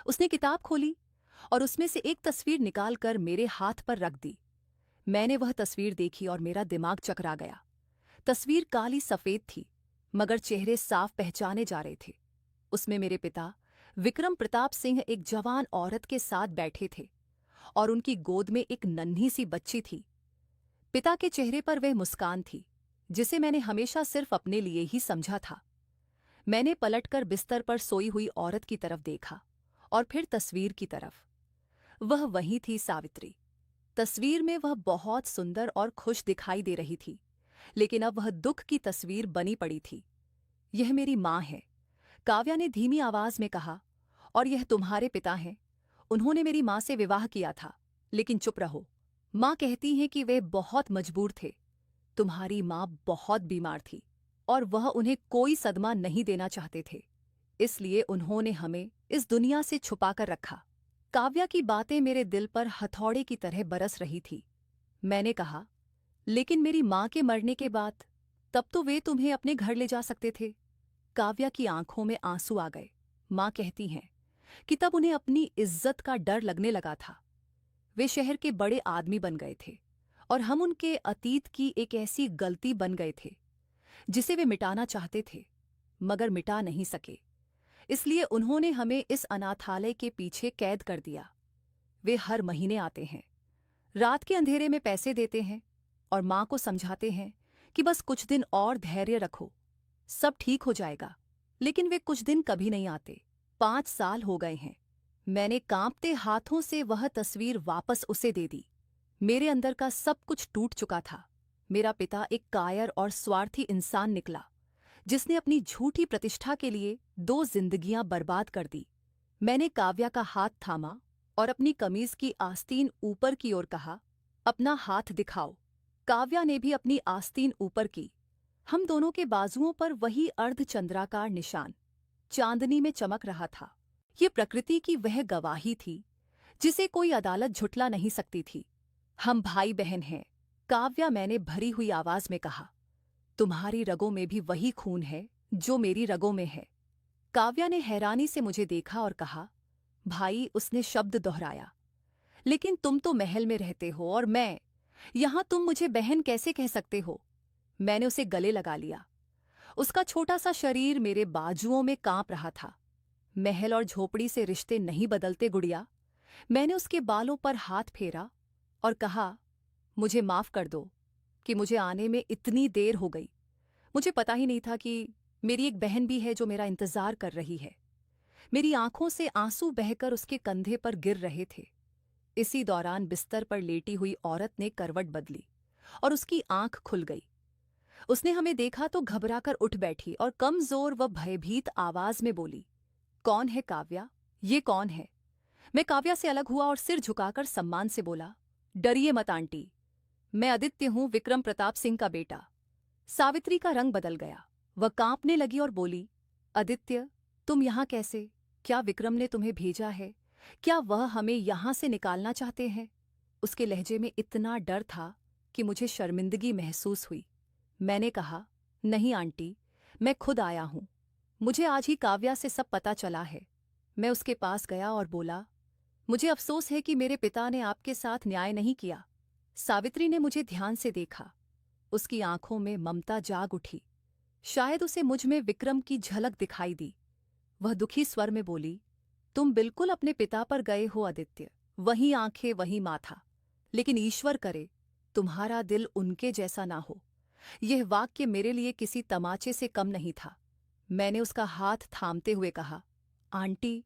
उसने किताब खोली और उसमें से एक तस्वीर निकालकर मेरे हाथ पर रख दी। मैंने वह तस्वीर देखी और मेरा दिमाग चकरा गया। तस्वीर काली सफेद थी, मगर चेहरे साफ पहचाने जा रहे थे। उसमें मेरे पिता विक्रम प्रताप सिंह एक जवान औरत के साथ बैठे थे और उनकी गोद में एक नन्ही सी बच्ची थी। पिता के चेहरे पर वह मुस्कान थी जिसे मैंने हमेशा सिर्फ अपने लिए ही समझा था। मैंने पलटकर बिस्तर पर सोई हुई औरत की तरफ देखा और फिर तस्वीर की तरफ। वह वही थी, सावित्री। तस्वीर में वह बहुत सुंदर और खुश दिखाई दे रही थी, लेकिन अब वह दुख की तस्वीर बनी पड़ी थी। यह मेरी माँ है, काव्या ने धीमी आवाज में कहा, और यह तुम्हारे पिता हैं। उन्होंने मेरी माँ से विवाह किया था। लेकिन चुप रहो, माँ कहती हैं कि वे बहुत मजबूर थे। तुम्हारी माँ बहुत बीमार थी और वह उन्हें कोई सदमा नहीं देना चाहते थे, इसलिए उन्होंने हमें इस दुनिया से छुपाकर रखा। काव्या की बातें मेरे दिल पर हथौड़े की तरह बरस रही थी। मैंने कहा, लेकिन मेरी माँ के मरने के बाद तब तो वे तुम्हें अपने घर ले जा सकते थे। काव्या की आंखों में आंसू आ गए। माँ कहती हैं कि तब उन्हें अपनी इज्जत का डर लगने लगा था। वे शहर के बड़े आदमी बन गए थे और हम उनके अतीत की एक ऐसी गलती बन गए थे जिसे वे मिटाना चाहते थे, मगर मिटा नहीं सके। इसलिए उन्होंने हमें इस अनाथालय के पीछे कैद कर दिया। वे हर महीने आते हैं, रात के अंधेरे में पैसे देते हैं और माँ को समझाते हैं कि बस कुछ दिन और धैर्य रखो, सब ठीक हो जाएगा। लेकिन वे कुछ दिन कभी नहीं आते। 5 साल हो गए हैं। मैंने कांपते हाथों से वह तस्वीर वापस उसे दे दी। मेरे अंदर का सब कुछ टूट चुका था। मेरा पिता एक कायर और स्वार्थी इंसान निकला, जिसने अपनी झूठी प्रतिष्ठा के लिए 2 जिंदगियां बर्बाद कर दी। मैंने काव्या का हाथ थामा और अपनी कमीज की आस्तीन ऊपर की ओर कहा, अपना हाथ दिखाओ। काव्या ने भी अपनी आस्तीन ऊपर की। हम दोनों के बाजुओं पर वही अर्धचंद्राकार निशान चांदनी में चमक रहा था। ये प्रकृति की वह गवाही थी जिसे कोई अदालत झुठला नहीं सकती थी। हम भाई बहन हैं, काव्या, मैंने भरी हुई आवाज में कहा। तुम्हारी रगों में भी वही खून है जो मेरी रगों में है। काव्या ने हैरानी से मुझे देखा और कहा, भाई, उसने शब्द दोहराया। लेकिन तुम तो महल में रहते हो और मैं यहां, तुम मुझे बहन कैसे कह सकते हो? मैंने उसे गले लगा लिया। उसका छोटा सा शरीर मेरे बाजुओं में कांप रहा था। महल और झोपड़ी से रिश्ते नहीं बदलते गुड़िया। मैंने उसके बालों पर हाथ फेरा और कहा, मुझे माफ कर दो कि मुझे आने में इतनी देर हो गई। मुझे पता ही नहीं था कि मेरी एक बहन भी है जो मेरा इंतजार कर रही है। मेरी आंखों से आंसू बहकर उसके कंधे पर गिर रहे थे। इसी दौरान बिस्तर पर लेटी हुई औरत ने करवट बदली और उसकी आंख खुल गई। उसने हमें देखा तो घबराकर उठ बैठी और कमजोर व भयभीत आवाज में बोली, कौन है काव्या? ये कौन है? मैं काव्या से अलग हुआ और सिर झुकाकर सम्मान से बोला, डरिए मत आंटी, मैं आदित्य हूं, विक्रम प्रताप सिंह का बेटा। सावित्री का रंग बदल गया। वह कांपने लगी और बोली, आदित्य, तुम यहां कैसे? क्या विक्रम ने तुम्हें भेजा है? क्या वह हमें यहां से निकालना चाहते हैं? उसके लहजे में इतना डर था कि मुझे शर्मिंदगी महसूस हुई। मैंने कहा, नहीं आंटी, मैं खुद आया हूं। मुझे आज ही काव्या से सब पता चला है। मैं उसके पास गया और बोला, मुझे अफसोस है कि मेरे पिता ने आपके साथ न्याय नहीं किया। सावित्री ने मुझे ध्यान से देखा। उसकी आंखों में ममता जाग उठी। शायद उसे मुझ में विक्रम की झलक दिखाई दी। वह दुखी स्वर में बोली, तुम बिल्कुल अपने पिता पर गए हो आदित्य। वही आंखें, वही माथा। लेकिन ईश्वर करे तुम्हारा दिल उनके जैसा ना हो। यह वाक्य मेरे लिए किसी तमाचे से कम नहीं था। मैंने उसका हाथ थामते हुए कहा, आंटी,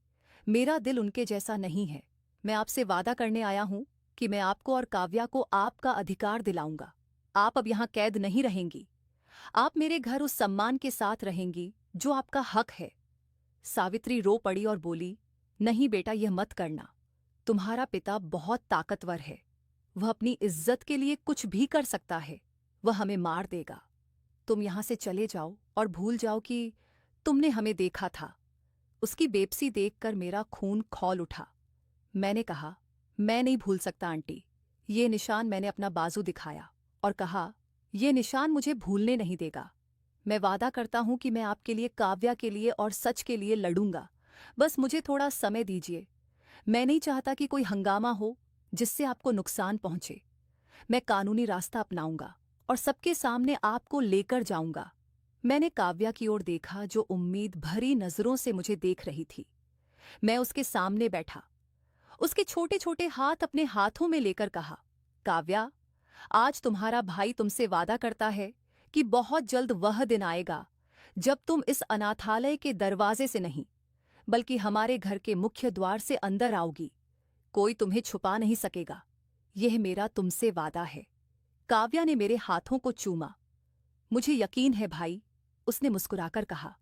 मेरा दिल उनके जैसा नहीं है। मैं आपसे वादा करने आया हूं कि मैं आपको और काव्या को आपका अधिकार दिलाऊंगा। आप अब यहां कैद नहीं रहेंगी। आप मेरे घर उस सम्मान के साथ रहेंगी जो आपका हक है। सावित्री रो पड़ी और बोली, नहीं बेटा, यह मत करना। तुम्हारा पिता बहुत ताकतवर है। वह अपनी इज्जत के लिए कुछ भी कर सकता है। वह हमें मार देगा। तुम यहां से चले जाओ और भूल जाओ कि तुमने हमें देखा था। उसकी बेबसी देखकर मेरा खून खौल उठा। मैंने कहा, मैं नहीं भूल सकता आंटी। ये निशान, मैंने अपना बाजू दिखाया और कहा, यह निशान मुझे भूलने नहीं देगा। मैं वादा करता हूं कि मैं आपके लिए, काव्या के लिए और सच के लिए लड़ूंगा। बस मुझे थोड़ा समय दीजिए। मैं नहीं चाहता कि कोई हंगामा हो जिससे आपको नुकसान पहुंचे। मैं कानूनी रास्ता अपनाऊंगा और सबके सामने आपको लेकर जाऊंगा। मैंने काव्या की ओर देखा जो उम्मीद भरी नजरों से मुझे देख रही थी। मैं उसके सामने बैठा, उसके छोटे छोटे हाथ अपने हाथों में लेकर कहा, काव्या, आज तुम्हारा भाई तुमसे वादा करता है कि बहुत जल्द वह दिन आएगा जब तुम इस अनाथालय के दरवाजे से नहीं, बल्कि हमारे घर के मुख्य द्वार से अंदर आओगी। कोई तुम्हें छुपा नहीं सकेगा। यह मेरा तुमसे वादा है। काव्या ने मेरे हाथों को चूमा। मुझे यकीन है भाई, उसने मुस्कुराकर कहा।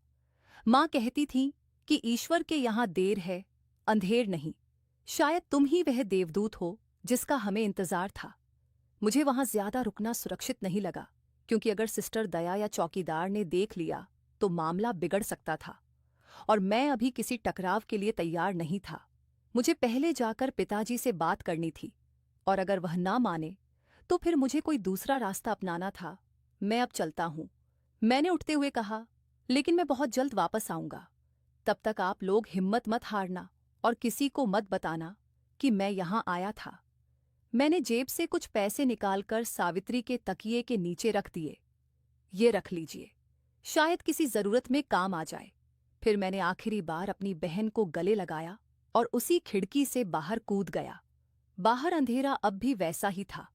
माँ कहती थी कि ईश्वर के यहां देर है, अंधेर नहीं। शायद तुम ही वह देवदूत हो जिसका हमें इंतजार था। मुझे वहां ज्यादा रुकना सुरक्षित नहीं लगा, क्योंकि अगर सिस्टर दया या चौकीदार ने देख लिया तो मामला बिगड़ सकता था और मैं अभी किसी टकराव के लिए तैयार नहीं था। मुझे पहले जाकर पिताजी से बात करनी थी, और अगर वह ना माने तो फिर मुझे कोई दूसरा रास्ता अपनाना था। मैं अब चलता हूं, मैंने उठते हुए कहा, लेकिन मैं बहुत जल्द वापस आऊंगा। तब तक आप लोग हिम्मत मत हारना और किसी को मत बताना कि मैं यहां आया था। मैंने जेब से कुछ पैसे निकालकर सावित्री के तकिए के नीचे रख दिए। ये रख लीजिए, शायद किसी जरूरत में काम आ जाए। फिर मैंने आखिरी बार अपनी बहन को गले लगाया और उसी खिड़की से बाहर कूद गया। बाहर अंधेरा अब भी वैसा ही था,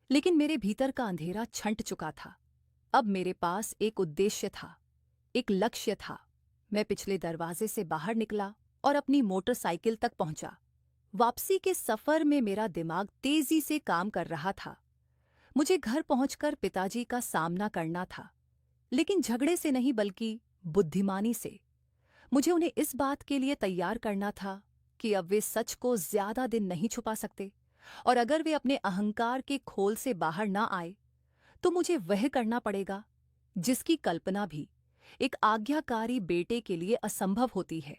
लेकिन मेरे भीतर का अंधेरा छंट चुका था। अब मेरे पास एक उद्देश्य था, एक लक्ष्य था। मैं पिछले दरवाजे से बाहर निकला और अपनी मोटरसाइकिल तक पहुंचा। वापसी के सफर में मेरा दिमाग तेजी से काम कर रहा था। मुझे घर पहुंचकर पिताजी का सामना करना था, लेकिन झगड़े से नहीं बल्कि बुद्धिमानी से। मुझे उन्हें इस बात के लिए तैयार करना था कि अब वे सच को ज्यादा दिन नहीं छुपा सकते, और अगर वे अपने अहंकार के खोल से बाहर ना आए तो मुझे वह करना पड़ेगा जिसकी कल्पना भी एक आज्ञाकारी बेटे के लिए असंभव होती है,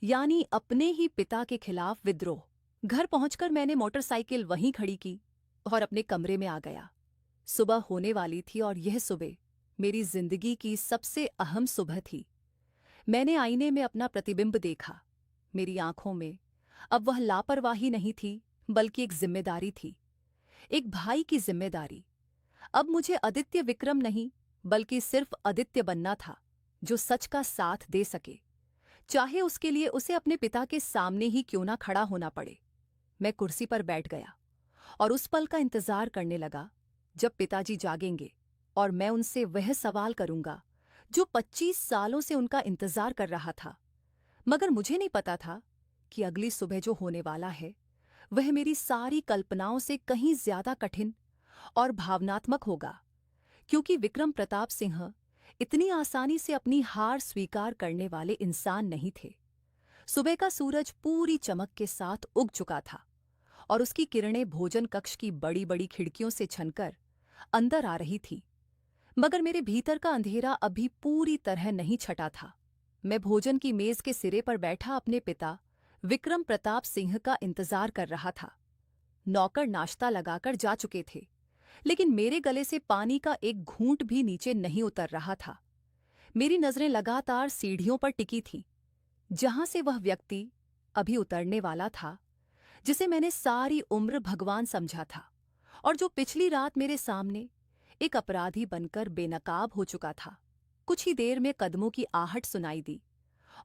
यानी अपने ही पिता के खिलाफ विद्रोह। घर पहुंचकर मैंने मोटरसाइकिल वहीं खड़ी की और अपने कमरे में आ गया। सुबह होने वाली थी और यह सुबह मेरी जिंदगी की सबसे अहम सुबह थी। मैंने आईने में अपना प्रतिबिंब देखा। मेरी आंखों में अब वह लापरवाही नहीं थी, बल्कि एक जिम्मेदारी थी, एक भाई की जिम्मेदारी। अब मुझे आदित्य विक्रम नहीं, बल्कि सिर्फ आदित्य बनना था, जो सच का साथ दे सके, चाहे उसके लिए उसे अपने पिता के सामने ही क्यों ना खड़ा होना पड़े। मैं कुर्सी पर बैठ गया और उस पल का इंतजार करने लगा जब पिताजी जागेंगे और मैं उनसे वह सवाल करूंगा जो 25 सालों से उनका इंतजार कर रहा था। मगर मुझे नहीं पता था कि अगली सुबह जो होने वाला है वह मेरी सारी कल्पनाओं से कहीं ज्यादा कठिन और भावनात्मक होगा, क्योंकि विक्रम प्रताप सिंह इतनी आसानी से अपनी हार स्वीकार करने वाले इंसान नहीं थे। सुबह का सूरज पूरी चमक के साथ उग चुका था और उसकी किरणें भोजन कक्ष की बड़ी बड़ी खिड़कियों से छनकर अंदर आ रही थी। मगर मेरे भीतर का अंधेरा अभी पूरी तरह नहीं छटा था। मैं भोजन की मेज के सिरे पर बैठा अपने पिता विक्रम प्रताप सिंह का इंतजार कर रहा था। नौकर नाश्ता लगाकर जा चुके थे, लेकिन मेरे गले से पानी का एक घूंट भी नीचे नहीं उतर रहा था। मेरी नजरें लगातार सीढ़ियों पर टिकी थीं, जहां से वह व्यक्ति अभी उतरने वाला था, जिसे मैंने सारी उम्र भगवान समझा था और जो पिछली रात मेरे सामने एक अपराधी बनकर बेनकाब हो चुका था। कुछ ही देर में कदमों की आहट सुनाई दी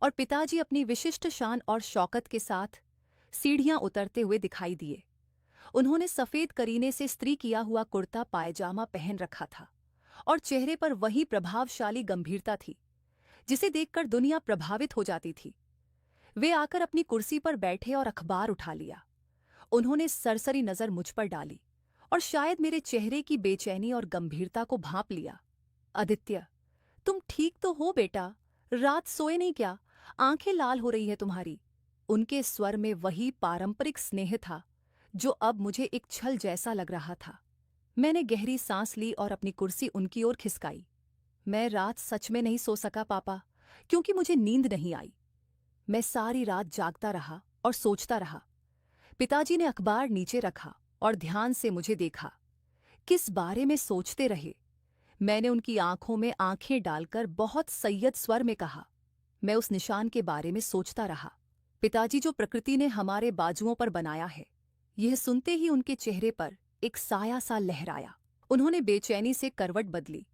और पिताजी अपनी विशिष्ट शान और शौकत के साथ सीढ़ियां उतरते हुए दिखाई दिए। उन्होंने सफेद करीने से स्त्री किया हुआ कुर्ता पायजामा पहन रखा था और चेहरे पर वही प्रभावशाली गंभीरता थी जिसे देखकर दुनिया प्रभावित हो जाती थी। वे आकर अपनी कुर्सी पर बैठे और अखबार उठा लिया। उन्होंने सरसरी नजर मुझ पर डाली और शायद मेरे चेहरे की बेचैनी और गंभीरता को भांप लिया। आदित्य, तुम ठीक तो हो बेटा? रात सोए नहीं क्या? आंखें लाल हो रही है तुम्हारी। उनके स्वर में वही पारंपरिक स्नेह था जो अब मुझे एक छल जैसा लग रहा था। मैंने गहरी सांस ली और अपनी कुर्सी उनकी ओर खिसकाई। मैं रात सच में नहीं सो सका पापा, क्योंकि मुझे नींद नहीं आई। मैं सारी रात जागता रहा और सोचता रहा। पिताजी ने अखबार नीचे रखा और ध्यान से मुझे देखा। किस बारे में सोचते रहे? मैंने उनकी आंखों में आंखें डालकर बहुत संयत स्वर में कहा। मैं उस निशान के बारे में सोचता रहा, पिताजी, जो प्रकृति ने हमारे बाजुओं पर बनाया है। यह सुनते ही उनके चेहरे पर एक साया सा लहराया। उन्होंने बेचैनी से करवट बदली।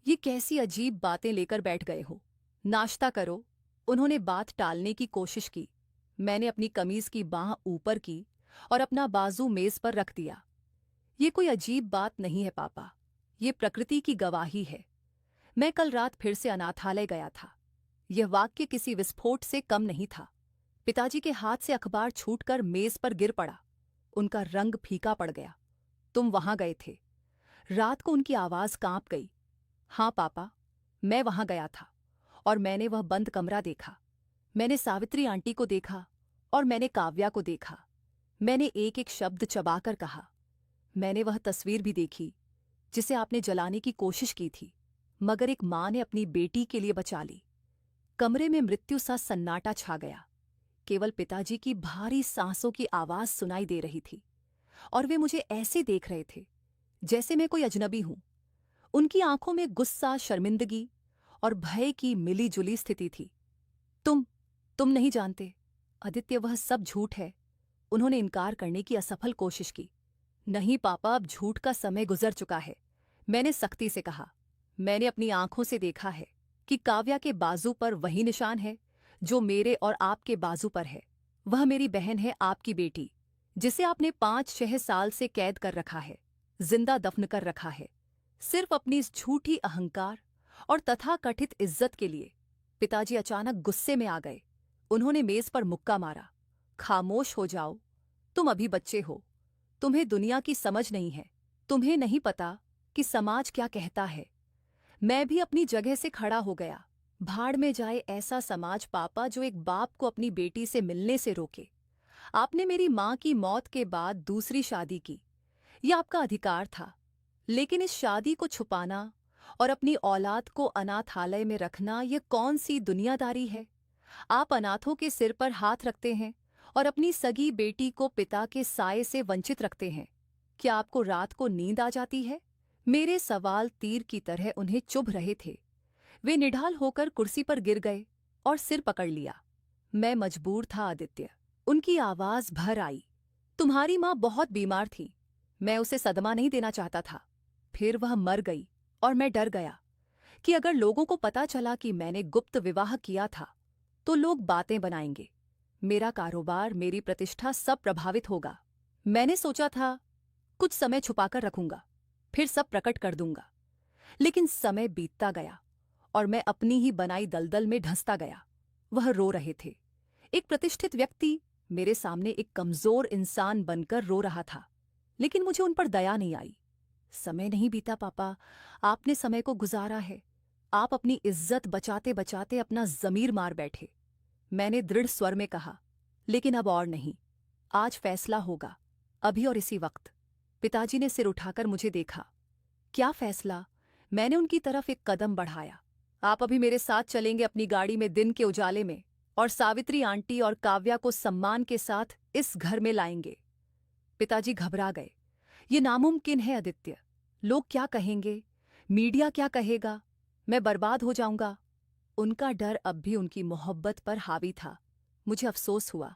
ये कैसी अजीब बातें लेकर बैठ गए हो? नाश्ता करो। उन्होंने बात टालने की कोशिश की। मैंने अपनी कमीज की बांह ऊपर की और अपना बाजू मेज पर रख दिया। ये कोई अजीब बात नहीं है पापा, ये प्रकृति की गवाही है। मैं कल रात फिर से अनाथालय गया था। यह वाक्य किसी विस्फोट से कम नहीं था। पिताजी के हाथ से अखबार छूटकर मेज पर गिर पड़ा। उनका रंग फीका पड़ गया। तुम वहां गए थे? रात को उनकी आवाज कांप गई। हाँ पापा, मैं वहां गया था और मैंने वह बंद कमरा देखा। मैंने सावित्री आंटी को देखा और मैंने काव्या को देखा। मैंने एक एक शब्द चबाकर कहा। मैंने वह तस्वीर भी देखी जिसे आपने जलाने की कोशिश की थी, मगर एक मां ने अपनी बेटी के लिए बचा ली। कमरे में मृत्यु सा सन्नाटा छा गया। केवल पिताजी की भारी सांसों की आवाज सुनाई दे रही थी और वे मुझे ऐसे देख रहे थे जैसे मैं कोई अजनबी हूं। उनकी आंखों में गुस्सा, शर्मिंदगी और भय की मिली-जुली स्थिति थी। तुम नहीं जानते आदित्य, वह सब झूठ है। उन्होंने इनकार करने की असफल कोशिश की। नहीं पापा, अब झूठ का समय गुजर चुका है, मैंने सख्ती से कहा। मैंने अपनी आंखों से देखा है कि काव्या के बाजू पर वही निशान है जो मेरे और आपके बाजू पर है। वह मेरी बहन है, आपकी बेटी, जिसे आपने 5-6 साल से कैद कर रखा है, जिंदा दफन कर रखा है, सिर्फ अपनी इस झूठी अहंकार और तथाकथित इज्जत के लिए। पिताजी अचानक गुस्से में आ गए। उन्होंने मेज पर मुक्का मारा। खामोश हो जाओ, तुम अभी बच्चे हो, तुम्हें दुनिया की समझ नहीं है, तुम्हें नहीं पता कि समाज क्या कहता है। मैं भी अपनी जगह से खड़ा हो गया। भाड़ में जाए ऐसा समाज पापा जो एक बाप को अपनी बेटी से मिलने से रोके। आपने मेरी मां की मौत के बाद दूसरी शादी की, यह आपका अधिकार था, लेकिन इस शादी को छुपाना और अपनी औलाद को अनाथालय में रखना, यह कौन सी दुनियादारी है। आप अनाथों के सिर पर हाथ रखते हैं और अपनी सगी बेटी को पिता के साये से वंचित रखते हैं। क्या आपको रात को नींद आ जाती है? मेरे सवाल तीर की तरह उन्हें चुभ रहे थे। वे निढाल होकर कुर्सी पर गिर गए और सिर पकड़ लिया। मैं मजबूर था आदित्य। उनकी आवाज भर आई। तुम्हारी मां बहुत बीमार थी, मैं उसे सदमा नहीं देना चाहता था। फिर वह मर गई और मैं डर गया कि अगर लोगों को पता चला कि मैंने गुप्त विवाह किया था तो लोग बातें बनाएंगे, मेरा कारोबार, मेरी प्रतिष्ठा सब प्रभावित होगा। मैंने सोचा था कुछ समय छुपाकर रखूंगा, फिर सब प्रकट कर दूंगा। लेकिन समय बीतता गया और मैं अपनी ही बनाई दलदल में धंसता गया। वह रो रहे थे। एक प्रतिष्ठित व्यक्ति मेरे सामने एक कमजोर इंसान बनकर रो रहा था, लेकिन मुझे उन पर दया नहीं आई। समय नहीं बीता पापा, आपने समय को गुजारा है। आप अपनी इज्जत बचाते बचाते अपना जमीर मार बैठे। मैंने दृढ़ स्वर में कहा, लेकिन अब और नहीं, आज फैसला होगा, अभी और इसी वक्त। पिताजी ने सिर उठाकर मुझे देखा। क्या फैसला? मैंने उनकी तरफ एक कदम बढ़ाया। आप अभी मेरे साथ चलेंगे अपनी गाड़ी में दिन के उजाले में, और सावित्री आंटी और काव्या को सम्मान के साथ इस घर में लाएंगे। पिताजी घबरा गए। ये नामुमकिन है आदित्य, लोग क्या कहेंगे, मीडिया क्या कहेगा, मैं बर्बाद हो जाऊंगा। उनका डर अब भी उनकी मोहब्बत पर हावी था। मुझे अफसोस हुआ,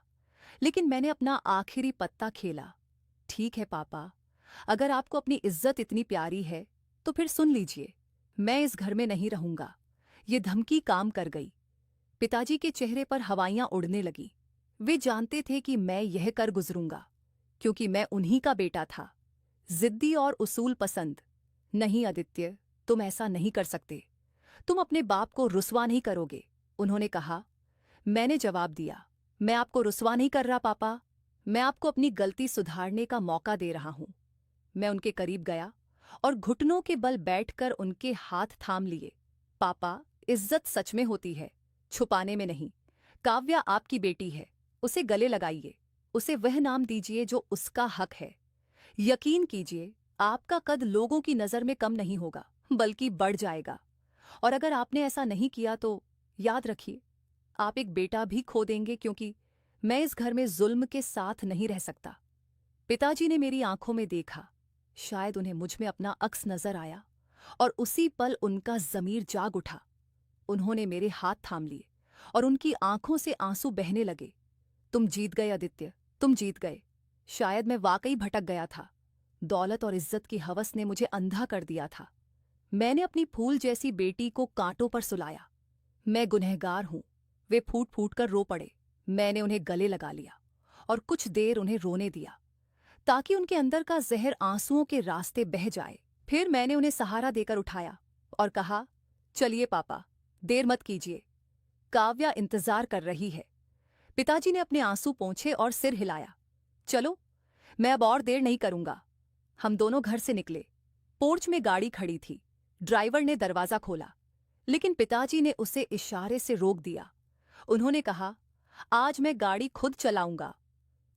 लेकिन मैंने अपना आखिरी पत्ता खेला। ठीक है पापा, अगर आपको अपनी इज्जत इतनी प्यारी है तो फिर सुन लीजिए, मैं इस घर में नहीं रहूंगा। ये धमकी काम कर गई। पिताजी के चेहरे पर हवाइयां उड़ने लगी। वे जानते थे कि मैं यह कर गुजरूंगा, क्योंकि मैं उन्हीं का बेटा था, जिद्दी और उसूल पसंद। नहीं आदित्य, तुम ऐसा नहीं कर सकते, तुम अपने बाप को रुसवा नहीं करोगे, उन्होंने कहा। मैंने जवाब दिया, मैं आपको रुसवा नहीं कर रहा पापा, मैं आपको अपनी गलती सुधारने का मौका दे रहा हूं। मैं उनके करीब गया और घुटनों के बल बैठकर उनके हाथ थाम लिए। पापा, इज्जत सच में होती है, छुपाने में नहीं। काव्या आपकी बेटी है, उसे गले लगाइए, उसे वह नाम दीजिए जो उसका हक है। यकीन कीजिए, आपका कद लोगों की नजर में कम नहीं होगा, बल्कि बढ़ जाएगा। और अगर आपने ऐसा नहीं किया तो याद रखिए, आप एक बेटा भी खो देंगे, क्योंकि मैं इस घर में जुल्म के साथ नहीं रह सकता। पिताजी ने मेरी आंखों में देखा। शायद उन्हें मुझ में अपना अक्स नजर आया, और उसी पल उनका जमीर जाग उठा। उन्होंने मेरे हाथ थाम लिए और उनकी आंखों से आंसू बहने लगे। तुम जीत गए आदित्य, तुम जीत गए। शायद मैं वाकई भटक गया था। दौलत और इज्जत की हवस ने मुझे अंधा कर दिया था। मैंने अपनी फूल जैसी बेटी को कांटों पर सुलाया। मैं गुनहगार हूं। वे फूट फूट कर रो पड़े। मैंने उन्हें गले लगा लिया और कुछ देर उन्हें रोने दिया, ताकि उनके अंदर का जहर आंसुओं के रास्ते बह जाए। फिर मैंने उन्हें सहारा देकर उठाया और कहा, चलिए पापा, देर मत कीजिए, काव्या इंतजार कर रही है। पिताजी ने अपने आंसू पोंछे और सिर हिलाया। चलो, मैं अब और देर नहीं करूंगा। हम दोनों घर से निकले। पोर्च में गाड़ी खड़ी थी। ड्राइवर ने दरवाजा खोला, लेकिन पिताजी ने उसे इशारे से रोक दिया। उन्होंने कहा, आज मैं गाड़ी खुद चलाऊंगा।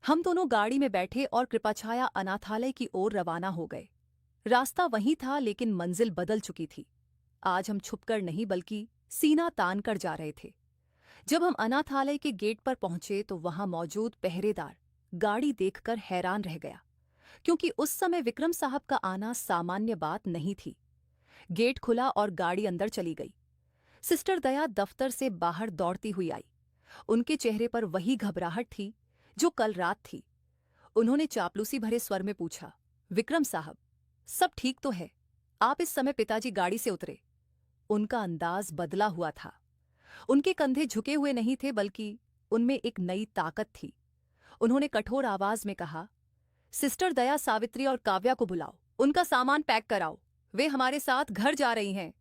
हम दोनों गाड़ी में बैठे और कृपाछाया अनाथालय की ओर रवाना हो गए। रास्ता वही था, लेकिन मंजिल बदल चुकी थी। आज हम छुपकर नहीं, बल्कि सीना तान कर जा रहे थे। जब हम अनाथालय के गेट पर पहुंचे तो वहां मौजूद पहरेदार गाड़ी देखकर हैरान रह गया, क्योंकि उस समय विक्रम साहब का आना सामान्य बात नहीं थी। गेट खुला और गाड़ी अंदर चली गई। सिस्टर दया दफ्तर से बाहर दौड़ती हुई आई। उनके चेहरे पर वही घबराहट थी जो कल रात थी। उन्होंने चापलूसी भरे स्वर में पूछा, विक्रम साहब, सब ठीक तो है? आप इस समय पिताजी गाड़ी से उतरे। उनका अंदाज बदला हुआ था। उनके कंधे झुके हुए नहीं थे, बल्कि उनमें एक नई ताकत थी। उन्होंने कठोर आवाज में कहा, सिस्टर दया, सावित्री और काव्या को बुलाओ, उनका सामान पैक कराओ, वे हमारे साथ घर जा रही हैं।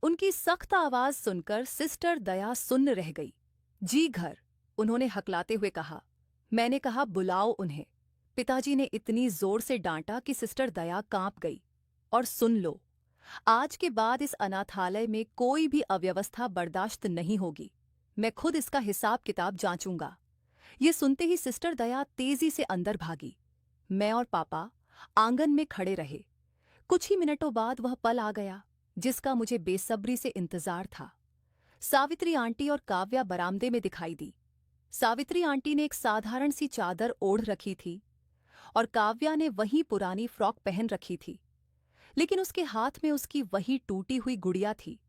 उनकी सख्त आवाज सुनकर सिस्टर दया सुन्न रह गई। जी घर, उन्होंने हकलाते हुए कहा। मैंने कहा बुलाओ उन्हें। पिताजी ने इतनी जोर से डांटा कि सिस्टर दया कांप गई। और सुन लो, आज के बाद इस अनाथालय में कोई भी अव्यवस्था बर्दाश्त नहीं होगी। मैं खुद इसका हिसाब किताब जांचूंगा। ये सुनते ही सिस्टर दया तेजी से अंदर भागी। मैं और पापा आंगन में खड़े रहे। कुछ ही मिनटों बाद वह पल आ गया जिसका मुझे बेसब्री से इंतजार था। सावित्री आंटी और काव्या बरामदे में दिखाई दी। सावित्री आंटी ने एक साधारण सी चादर ओढ़ रखी थी और काव्या ने वही पुरानी फ्रॉक पहन रखी थी, लेकिन उसके हाथ में उसकी वही टूटी हुई गुड़िया थी।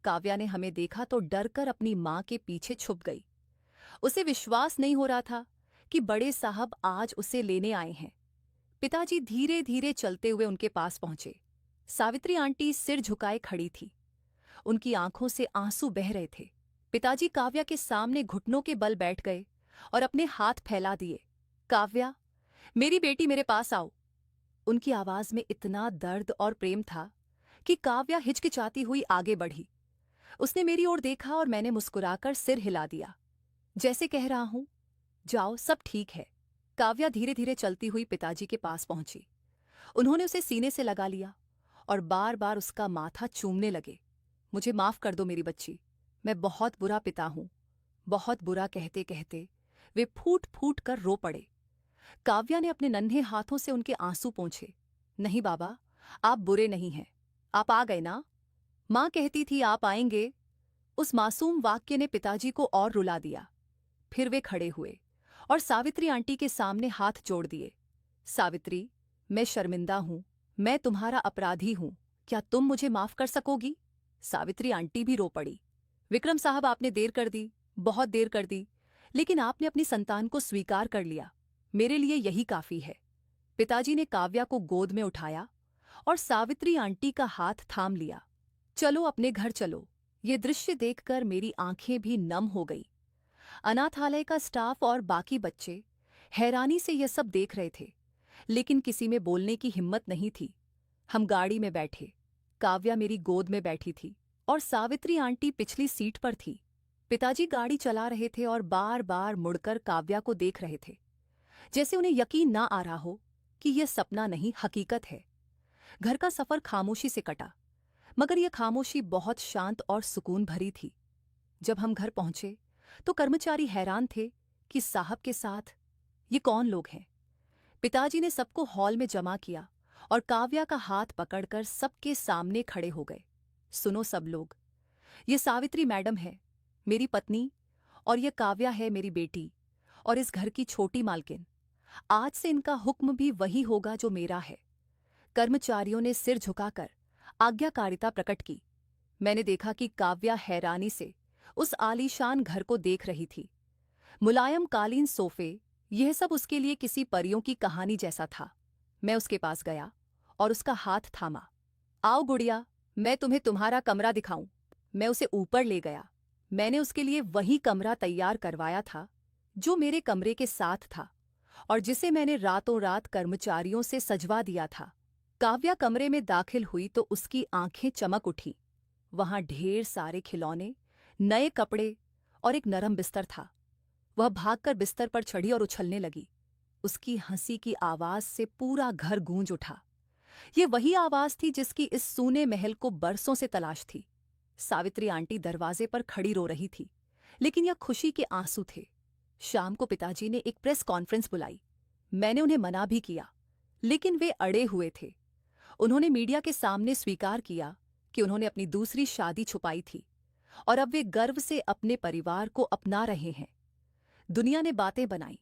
काव्या ने हमें देखा तो डरकर अपनी मां के पीछे छुप गई। उसे विश्वास नहीं हो रहा था कि बड़े साहब आज उसे लेने आए हैं। पिताजी धीरे धीरे चलते हुए उनके पास पहुंचे। सावित्री आंटी सिर झुकाए खड़ी थी। उनकी आंखों से आंसू बह रहे थे। पिताजी काव्या के सामने घुटनों के बल बैठ गए और अपने हाथ फैला दिए। काव्या, मेरी बेटी, मेरे पास आओ। उनकी आवाज में इतना दर्द और प्रेम था कि काव्या हिचकिचाती हुई आगे बढ़ी। उसने मेरी ओर देखा और मैंने मुस्कुराकर सिर हिला दिया, जैसे कह रहा हूं, जाओ, सब ठीक है। काव्या धीरे धीरे चलती हुई पिताजी के पास पहुंची। उन्होंने उसे सीने से लगा लिया और बार बार उसका माथा चूमने लगे। मुझे माफ कर दो मेरी बच्ची, मैं बहुत बुरा पिता हूं। बहुत बुरा कहते कहते वे फूट फूट कर रो पड़े। काव्या ने अपने नन्हे हाथों से उनके आंसू पोंछे। नहीं बाबा, आप बुरे नहीं हैं। आप आ गए ना? मां कहती थी आप आएंगे। उस मासूम वाक्य ने पिताजी को और रुला दिया। फिर वे खड़े हुए और सावित्री आंटी के सामने हाथ जोड़ दिए। सावित्री, मैं शर्मिंदा हूं, मैं तुम्हारा अपराधी हूं। क्या तुम मुझे माफ कर सकोगी? सावित्री आंटी भी रो पड़ी। विक्रम साहब, आपने देर कर दी, बहुत देर कर दी, लेकिन आपने अपनी संतान को स्वीकार कर लिया। मेरे लिए यही काफी है। पिताजी ने काव्या को गोद में उठाया और सावित्री आंटी का हाथ थाम लिया। चलो अपने घर चलो। ये दृश्य देखकर मेरी आंखें भी नम हो गई। अनाथालय का स्टाफ और बाकी बच्चे हैरानी से यह सब देख रहे थे, लेकिन किसी में बोलने की हिम्मत नहीं थी। हम गाड़ी में बैठे। काव्या मेरी गोद में बैठी थी और सावित्री आंटी पिछली सीट पर थी। पिताजी गाड़ी चला रहे थे और बार बार मुड़कर काव्या को देख रहे थे, जैसे उन्हें यकीन ना आ रहा हो कि यह सपना नहीं, हकीकत है। घर का सफर खामोशी से कटा, मगर यह खामोशी बहुत शांत और सुकून भरी थी। जब हम घर पहुंचे तो कर्मचारी हैरान थे कि साहब के साथ ये कौन लोग हैं। पिताजी ने सबको हॉल में जमा किया और काव्या का हाथ पकड़कर सबके सामने खड़े हो गए। सुनो सब लोग, ये सावित्री मैडम है, मेरी पत्नी, और ये काव्या है, मेरी बेटी और इस घर की छोटी मालकिन। आज से इनका हुक्म भी वही होगा जो मेरा है। कर्मचारियों ने सिर झुकाकर आज्ञाकारिता प्रकट की। मैंने देखा कि काव्या हैरानी से उस आलीशान घर को देख रही थी। मुलायम कालीन सोफे, यह सब उसके लिए किसी परियों की कहानी जैसा था। मैं उसके पास गया और उसका हाथ थामा। आओ गुड़िया, मैं तुम्हें तुम्हारा कमरा दिखाऊं। मैं उसे ऊपर ले गया। मैंने उसके लिए वही कमरा तैयार करवाया था जो मेरे कमरे के साथ था और जिसे मैंने रातों रात कर्मचारियों से सजवा दिया था। काव्या कमरे में दाखिल हुई तो उसकी आंखें चमक उठीं। वहां ढेर सारे खिलौने, नए कपड़े और एक नरम बिस्तर था। वह भागकर बिस्तर पर चढ़ी और उछलने लगी। उसकी हंसी की आवाज से पूरा घर गूंज उठा। ये वही आवाज थी जिसकी इस सूने महल को बरसों से तलाश थी। सावित्री आंटी दरवाजे पर खड़ी रो रही थी, लेकिन यह खुशी के आंसू थे। शाम को पिताजी ने एक प्रेस कॉन्फ्रेंस बुलाई। मैंने उन्हें मना भी किया, लेकिन वे अड़े हुए थे। उन्होंने मीडिया के सामने स्वीकार किया कि उन्होंने अपनी दूसरी शादी छुपाई थी और अब वे गर्व से अपने परिवार को अपना रहे हैं। दुनिया ने बातें बनाई,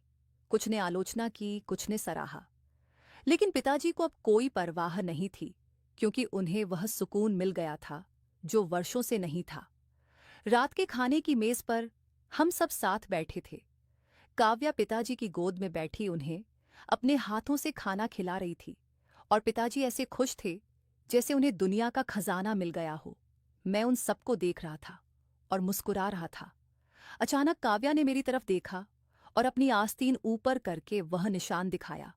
कुछ ने आलोचना की, कुछ ने सराहा, लेकिन पिताजी को अब कोई परवाह नहीं थी, क्योंकि उन्हें वह सुकून मिल गया था जो वर्षों से नहीं था। रात के खाने की मेज पर हम सब साथ बैठे थे। काव्या पिताजी की गोद में बैठी उन्हें अपने हाथों से खाना खिला रही थी, और पिताजी ऐसे खुश थे जैसे उन्हें दुनिया का खजाना मिल गया हो। मैं उन सबको देख रहा था और मुस्कुरा रहा था। अचानक काव्या ने मेरी तरफ देखा और अपनी आस्तीन ऊपर करके वह निशान दिखाया।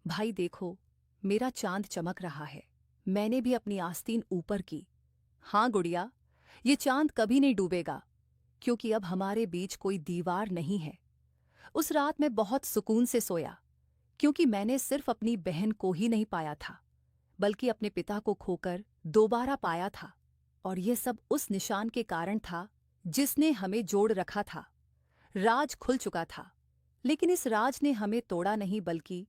भाई देखो, मेरा चांद चमक रहा है। मैंने भी अपनी आस्तीन ऊपर की। हाँ गुड़िया, ये चांद कभी नहीं डूबेगा, क्योंकि अब हमारे बीच कोई दीवार नहीं है। उस रात मैं बहुत सुकून से सोया, क्योंकि मैंने सिर्फ अपनी बहन को ही नहीं पाया था, बल्कि अपने पिता को खोकर दोबारा पाया था। और यह सब उस निशान के कारण था जिसने हमें जोड़ रखा था। राज खुल चुका था, लेकिन इस राज ने हमें तोड़ा नहीं, बल्कि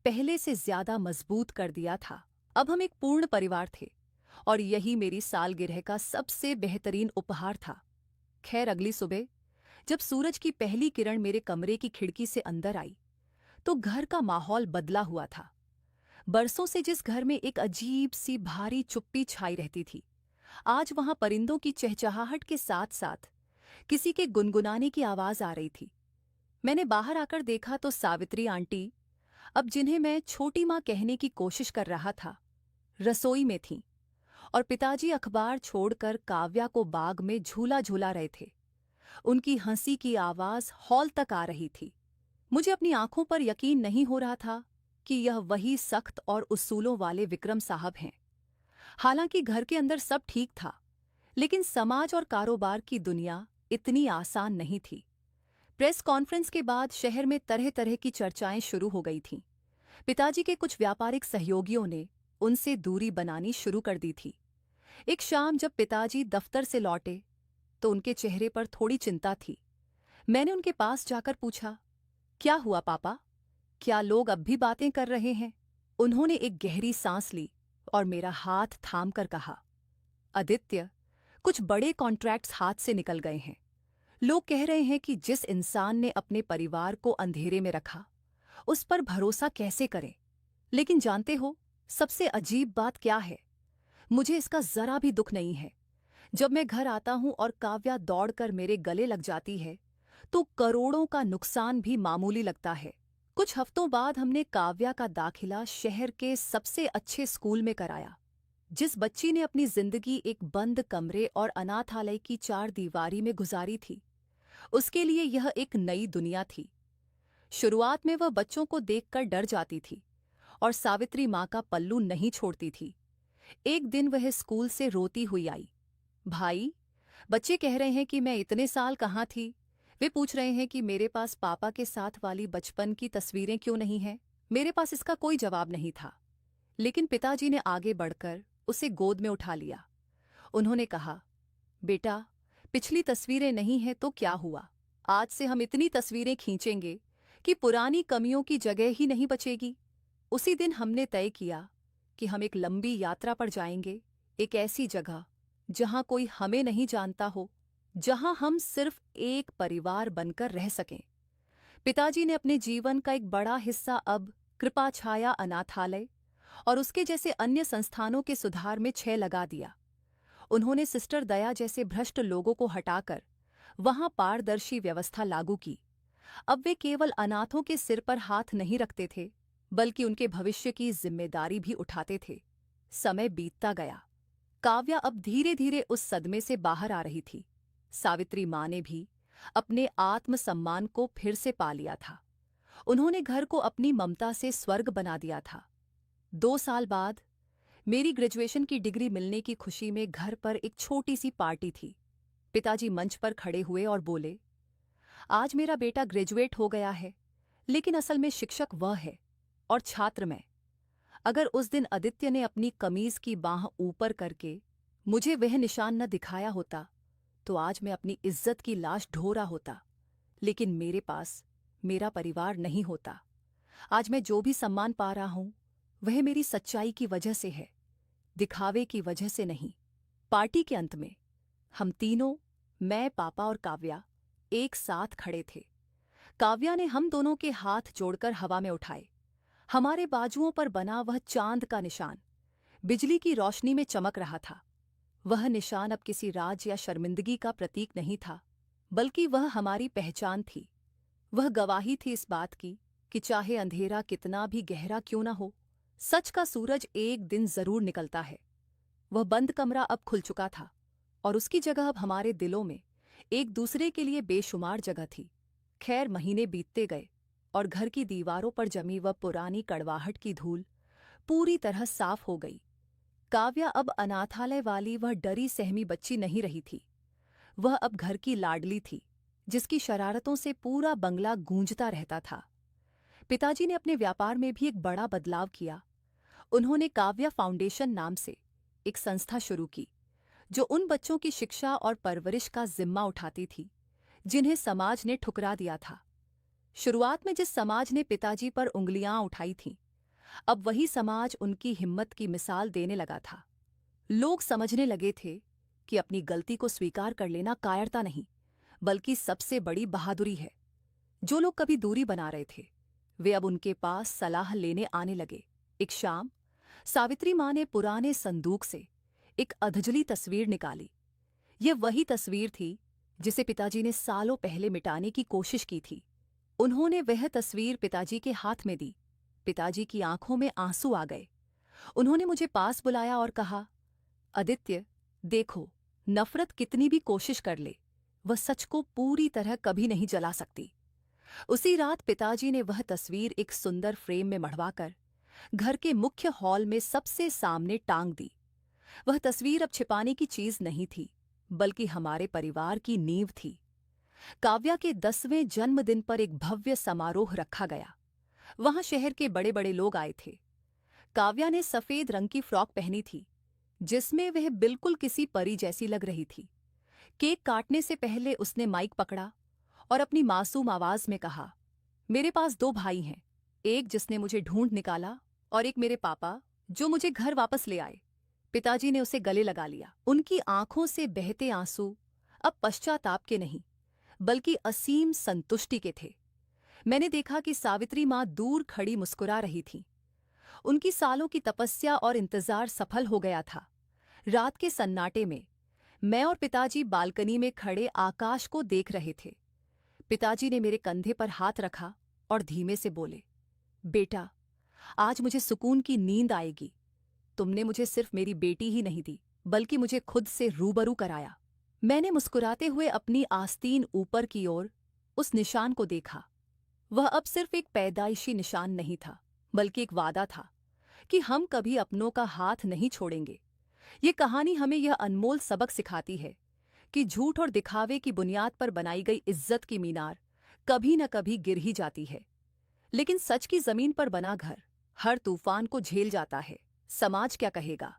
पहले से ज्यादा मजबूत कर दिया था। अब हम एक पूर्ण परिवार थे, और यही मेरी सालगिरह का सबसे बेहतरीन उपहार था। खैर, अगली सुबह जब सूरज की पहली किरण मेरे कमरे की खिड़की से अंदर आई, तो घर का माहौल बदला हुआ था। बरसों से जिस घर में एक अजीब सी भारी चुप्पी छाई रहती थी, आज वहां परिंदों की चहचहाहट के साथ साथ किसी के गुनगुनाने की आवाज आ रही थी। मैंने बाहर आकर देखा तो सावित्री आंटी, अब जिन्हें मैं छोटी माँ कहने की कोशिश कर रहा था, रसोई में थीं, और पिताजी अखबार छोड़कर काव्या को बाग में झूला झूला रहे थे। उनकी हंसी की आवाज हॉल तक आ रही थी। मुझे अपनी आंखों पर यकीन नहीं हो रहा था कि यह वही सख्त और उसूलों वाले विक्रम साहब हैं। हालांकि घर के अंदर सब ठीक था, लेकिन समाज और कारोबार की दुनिया इतनी आसान नहीं थी। प्रेस कॉन्फ्रेंस के बाद शहर में तरह तरह की चर्चाएं शुरू हो गई थीं। पिताजी के कुछ व्यापारिक सहयोगियों ने उनसे दूरी बनानी शुरू कर दी थी। एक शाम जब पिताजी दफ्तर से लौटे, तो उनके चेहरे पर थोड़ी चिंता थी। मैंने उनके पास जाकर पूछा, क्या हुआ पापा? क्या लोग अब भी बातें कर रहे हैं? उन्होंने एक गहरी सांस ली और मेरा हाथ थाम कर कहा, आदित्य, कुछ बड़े कॉन्ट्रैक्ट्स हाथ से निकल गए हैं। लोग कह रहे हैं कि जिस इंसान ने अपने परिवार को अंधेरे में रखा, उस पर भरोसा कैसे करें। लेकिन जानते हो, सबसे अजीब बात क्या है? मुझे इसका जरा भी दुख नहीं है। जब मैं घर आता हूं और काव्या दौड़कर मेरे गले लग जाती है, तो करोड़ों का नुकसान भी मामूली लगता है। कुछ हफ्तों बाद हमने काव्या का दाखिला शहर के सबसे अच्छे स्कूल में कराया। जिस बच्ची ने अपनी जिंदगी एक बंद कमरे और अनाथालय की चार दीवारी में गुजारी थी, उसके लिए यह एक नई दुनिया थी। शुरुआत में वह बच्चों को देखकर डर जाती थी और सावित्री माँ का पल्लू नहीं छोड़ती थी। एक दिन वह स्कूल से रोती हुई आई। भाई, बच्चे कह रहे हैं कि मैं इतने साल कहाँ थी। वे पूछ रहे हैं कि मेरे पास पापा के साथ वाली बचपन की तस्वीरें क्यों नहीं हैं। मेरे पास इसका कोई जवाब नहीं था, लेकिन पिताजी ने आगे बढ़कर उसे गोद में उठा लिया। उन्होंने कहा, बेटा, पिछली तस्वीरें नहीं हैं तो क्या हुआ? आज से हम इतनी तस्वीरें खींचेंगे कि पुरानी कमियों की जगह ही नहीं बचेगी। उसी दिन हमने तय किया कि हम एक लंबी यात्रा पर जाएंगे, एक ऐसी जगह जहां कोई हमें नहीं जानता हो, जहां हम सिर्फ एक परिवार बनकर रह सकें। पिताजी ने अपने जीवन का एक बड़ा हिस्सा अब कृपा छाया अनाथालय और उसके जैसे अन्य संस्थानों के सुधार में छह लगा दिया। उन्होंने सिस्टर दया जैसे भ्रष्ट लोगों को हटाकर वहां पारदर्शी व्यवस्था लागू की। अब वे केवल अनाथों के सिर पर हाथ नहीं रखते थे, बल्कि उनके भविष्य की जिम्मेदारी भी उठाते थे। समय बीतता गया। काव्या अब धीरे धीरे उस सदमे से बाहर आ रही थी। सावित्री माँ ने भी अपने आत्मसम्मान को फिर से पा लिया था। उन्होंने घर को अपनी ममता से स्वर्ग बना दिया था। 2 साल बाद मेरी ग्रेजुएशन की डिग्री मिलने की खुशी में घर पर एक छोटी सी पार्टी थी। पिताजी मंच पर खड़े हुए और बोले, आज मेरा बेटा ग्रेजुएट हो गया है, लेकिन असल में शिक्षक वह है और छात्र मैं। अगर उस दिन आदित्य ने अपनी कमीज की बांह ऊपर करके मुझे वह निशान न दिखाया होता, तो आज मैं अपनी इज्जत की लाश ढो रहा होता। लेकिन मेरे पास मेरा परिवार नहीं होता। आज मैं जो भी सम्मान पा रहा हूं, वह मेरी सच्चाई की वजह से है, दिखावे की वजह से नहीं। पार्टी के अंत में हम तीनों, मैं, पापा और काव्या एक साथ खड़े थे। काव्या ने हम दोनों के हाथ जोड़कर हवा में उठाए। हमारे बाजुओं पर बना वह चांद का निशान बिजली की रोशनी में चमक रहा था। वह निशान अब किसी राज या शर्मिंदगी का प्रतीक नहीं था, बल्कि वह हमारी पहचान थी। वह गवाही थी इस बात की कि चाहे अंधेरा कितना भी गहरा क्यों न हो, सच का सूरज एक दिन जरूर निकलता है। वह बंद कमरा अब खुल चुका था और उसकी जगह अब हमारे दिलों में एक दूसरे के लिए बेशुमार जगह थी। खैर, महीने बीतते गए और घर की दीवारों पर जमी वह पुरानी कड़वाहट की धूल पूरी तरह साफ हो गई। काव्या अब अनाथालय वाली वह डरी सहमी बच्ची नहीं रही थी। वह अब घर की लाडली थी, जिसकी शरारतों से पूरा बंगला गूंजता रहता था। पिताजी ने अपने व्यापार में भी एक बड़ा बदलाव किया। उन्होंने काव्या फाउंडेशन नाम से एक संस्था शुरू की, जो उन बच्चों की शिक्षा और परवरिश का जिम्मा उठाती थी जिन्हें समाज ने ठुकरा दिया था। शुरुआत में जिस समाज ने पिताजी पर उंगलियां उठाई थीं, अब वही समाज उनकी हिम्मत की मिसाल देने लगा था। लोग समझने लगे थे कि अपनी गलती को स्वीकार कर लेना कायरता नहीं, बल्कि सबसे बड़ी बहादुरी है। जो लोग कभी दूरी बना रहे थे, वे अब उनके पास सलाह लेने आने लगे। एक शाम सावित्री माँ ने पुराने संदूक से एक अधजली तस्वीर निकाली। यह वही तस्वीर थी जिसे पिताजी ने सालों पहले मिटाने की कोशिश की थी। उन्होंने वह तस्वीर पिताजी के हाथ में दी। पिताजी की आंखों में आंसू आ गए। उन्होंने मुझे पास बुलाया और कहा, आदित्य, देखो, नफरत कितनी भी कोशिश कर ले, वह सच को पूरी तरह कभी नहीं जला सकती। उसी रात पिताजी ने वह तस्वीर एक सुंदर फ्रेम में मढ़वाकर घर के मुख्य हॉल में सबसे सामने टांग दी। वह तस्वीर अब छिपाने की चीज नहीं थी, बल्कि हमारे परिवार की नींव थी। काव्या के 10वें जन्मदिन पर एक भव्य समारोह रखा गया। वहां शहर के बड़े बड़े लोग आए थे। काव्या ने सफेद रंग की फ्रॉक पहनी थी, जिसमें वह बिल्कुल किसी परी जैसी लग रही थी। केक काटने से पहले उसने माइक पकड़ा और अपनी मासूम आवाज में कहा, मेरे पास 2 भाई हैं, एक जिसने मुझे ढूंढ निकाला और एक मेरे पापा, जो मुझे घर वापस ले आए। पिताजी ने उसे गले लगा लिया। उनकी आंखों से बहते आंसू अब पश्चाताप के नहीं, बल्कि असीम संतुष्टि के थे। मैंने देखा कि सावित्री माँ दूर खड़ी मुस्कुरा रही थी। उनकी सालों की तपस्या और इंतजार सफल हो गया था। रात के सन्नाटे में मैं और पिताजी बालकनी में खड़े आकाश को देख रहे थे। पिताजी ने मेरे कंधे पर हाथ रखा और धीमे से बोले, बेटा, आज मुझे सुकून की नींद आएगी। तुमने मुझे सिर्फ मेरी बेटी ही नहीं दी, बल्कि मुझे खुद से रूबरू कराया। मैंने मुस्कुराते हुए अपनी आस्तीन ऊपर की ओर उस निशान को देखा। वह अब सिर्फ एक पैदाइशी निशान नहीं था, बल्कि एक वादा था कि हम कभी अपनों का हाथ नहीं छोड़ेंगे। ये कहानी हमें यह अनमोल सबक सिखाती है कि झूठ और दिखावे की बुनियाद पर बनाई गई इज्जत की मीनार कभी न कभी गिर ही जाती है, लेकिन सच की जमीन पर बना घर हर तूफान को झेल जाता है। समाज क्या कहेगा,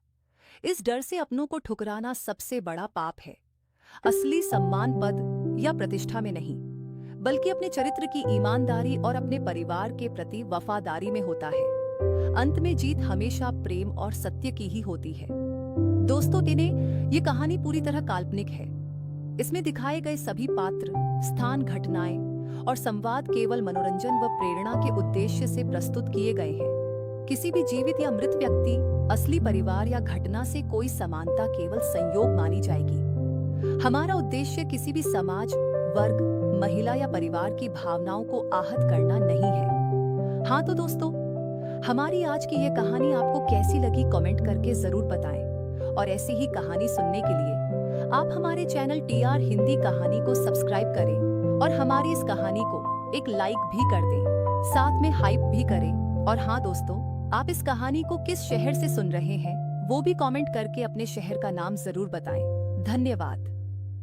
इस डर से अपनों को ठुकराना सबसे बड़ा पाप है। असली सम्मान पद या प्रतिष्ठा में नहीं, बल्कि अपने चरित्र की ईमानदारी और अपने परिवार के प्रति वफादारी में होता है। अंत में जीत हमेशा प्रेम और सत्य की ही होती है। दोस्तों, ये कहानी पूरी तरह काल्पनिक है। इसमें दिखाए गए सभी पात्र, स्थान, घटनाएं और संवाद केवल मनोरंजन व प्रेरणा के उद्देश्य से प्रस्तुत किए गए हैं। किसी भी जीवित या मृत व्यक्ति, असली परिवार या घटना से कोई समानता केवल संयोग मानी जाएगी। हमारा उद्देश्य किसी भी समाज, वर्ग, महिला या परिवार की भावनाओं को आहत करना नहीं है। हाँ तो दोस्तों, हमारी आज की यह कहानी आपको कैसी लगी कमेंट करके जरूर बताएं। और ऐसी ही कहानी सुनने के लिए आप हमारे चैनल TR हिंदी कहानी को सब्सक्राइब करें और हमारी इस कहानी को एक लाइक भी कर दें, साथ में हाइप भी करें। और हाँ दोस्तों, आप इस कहानी को किस शहर से सुन रहे हैं वो भी कमेंट करके अपने शहर का नाम जरूर बताएं। धन्यवाद।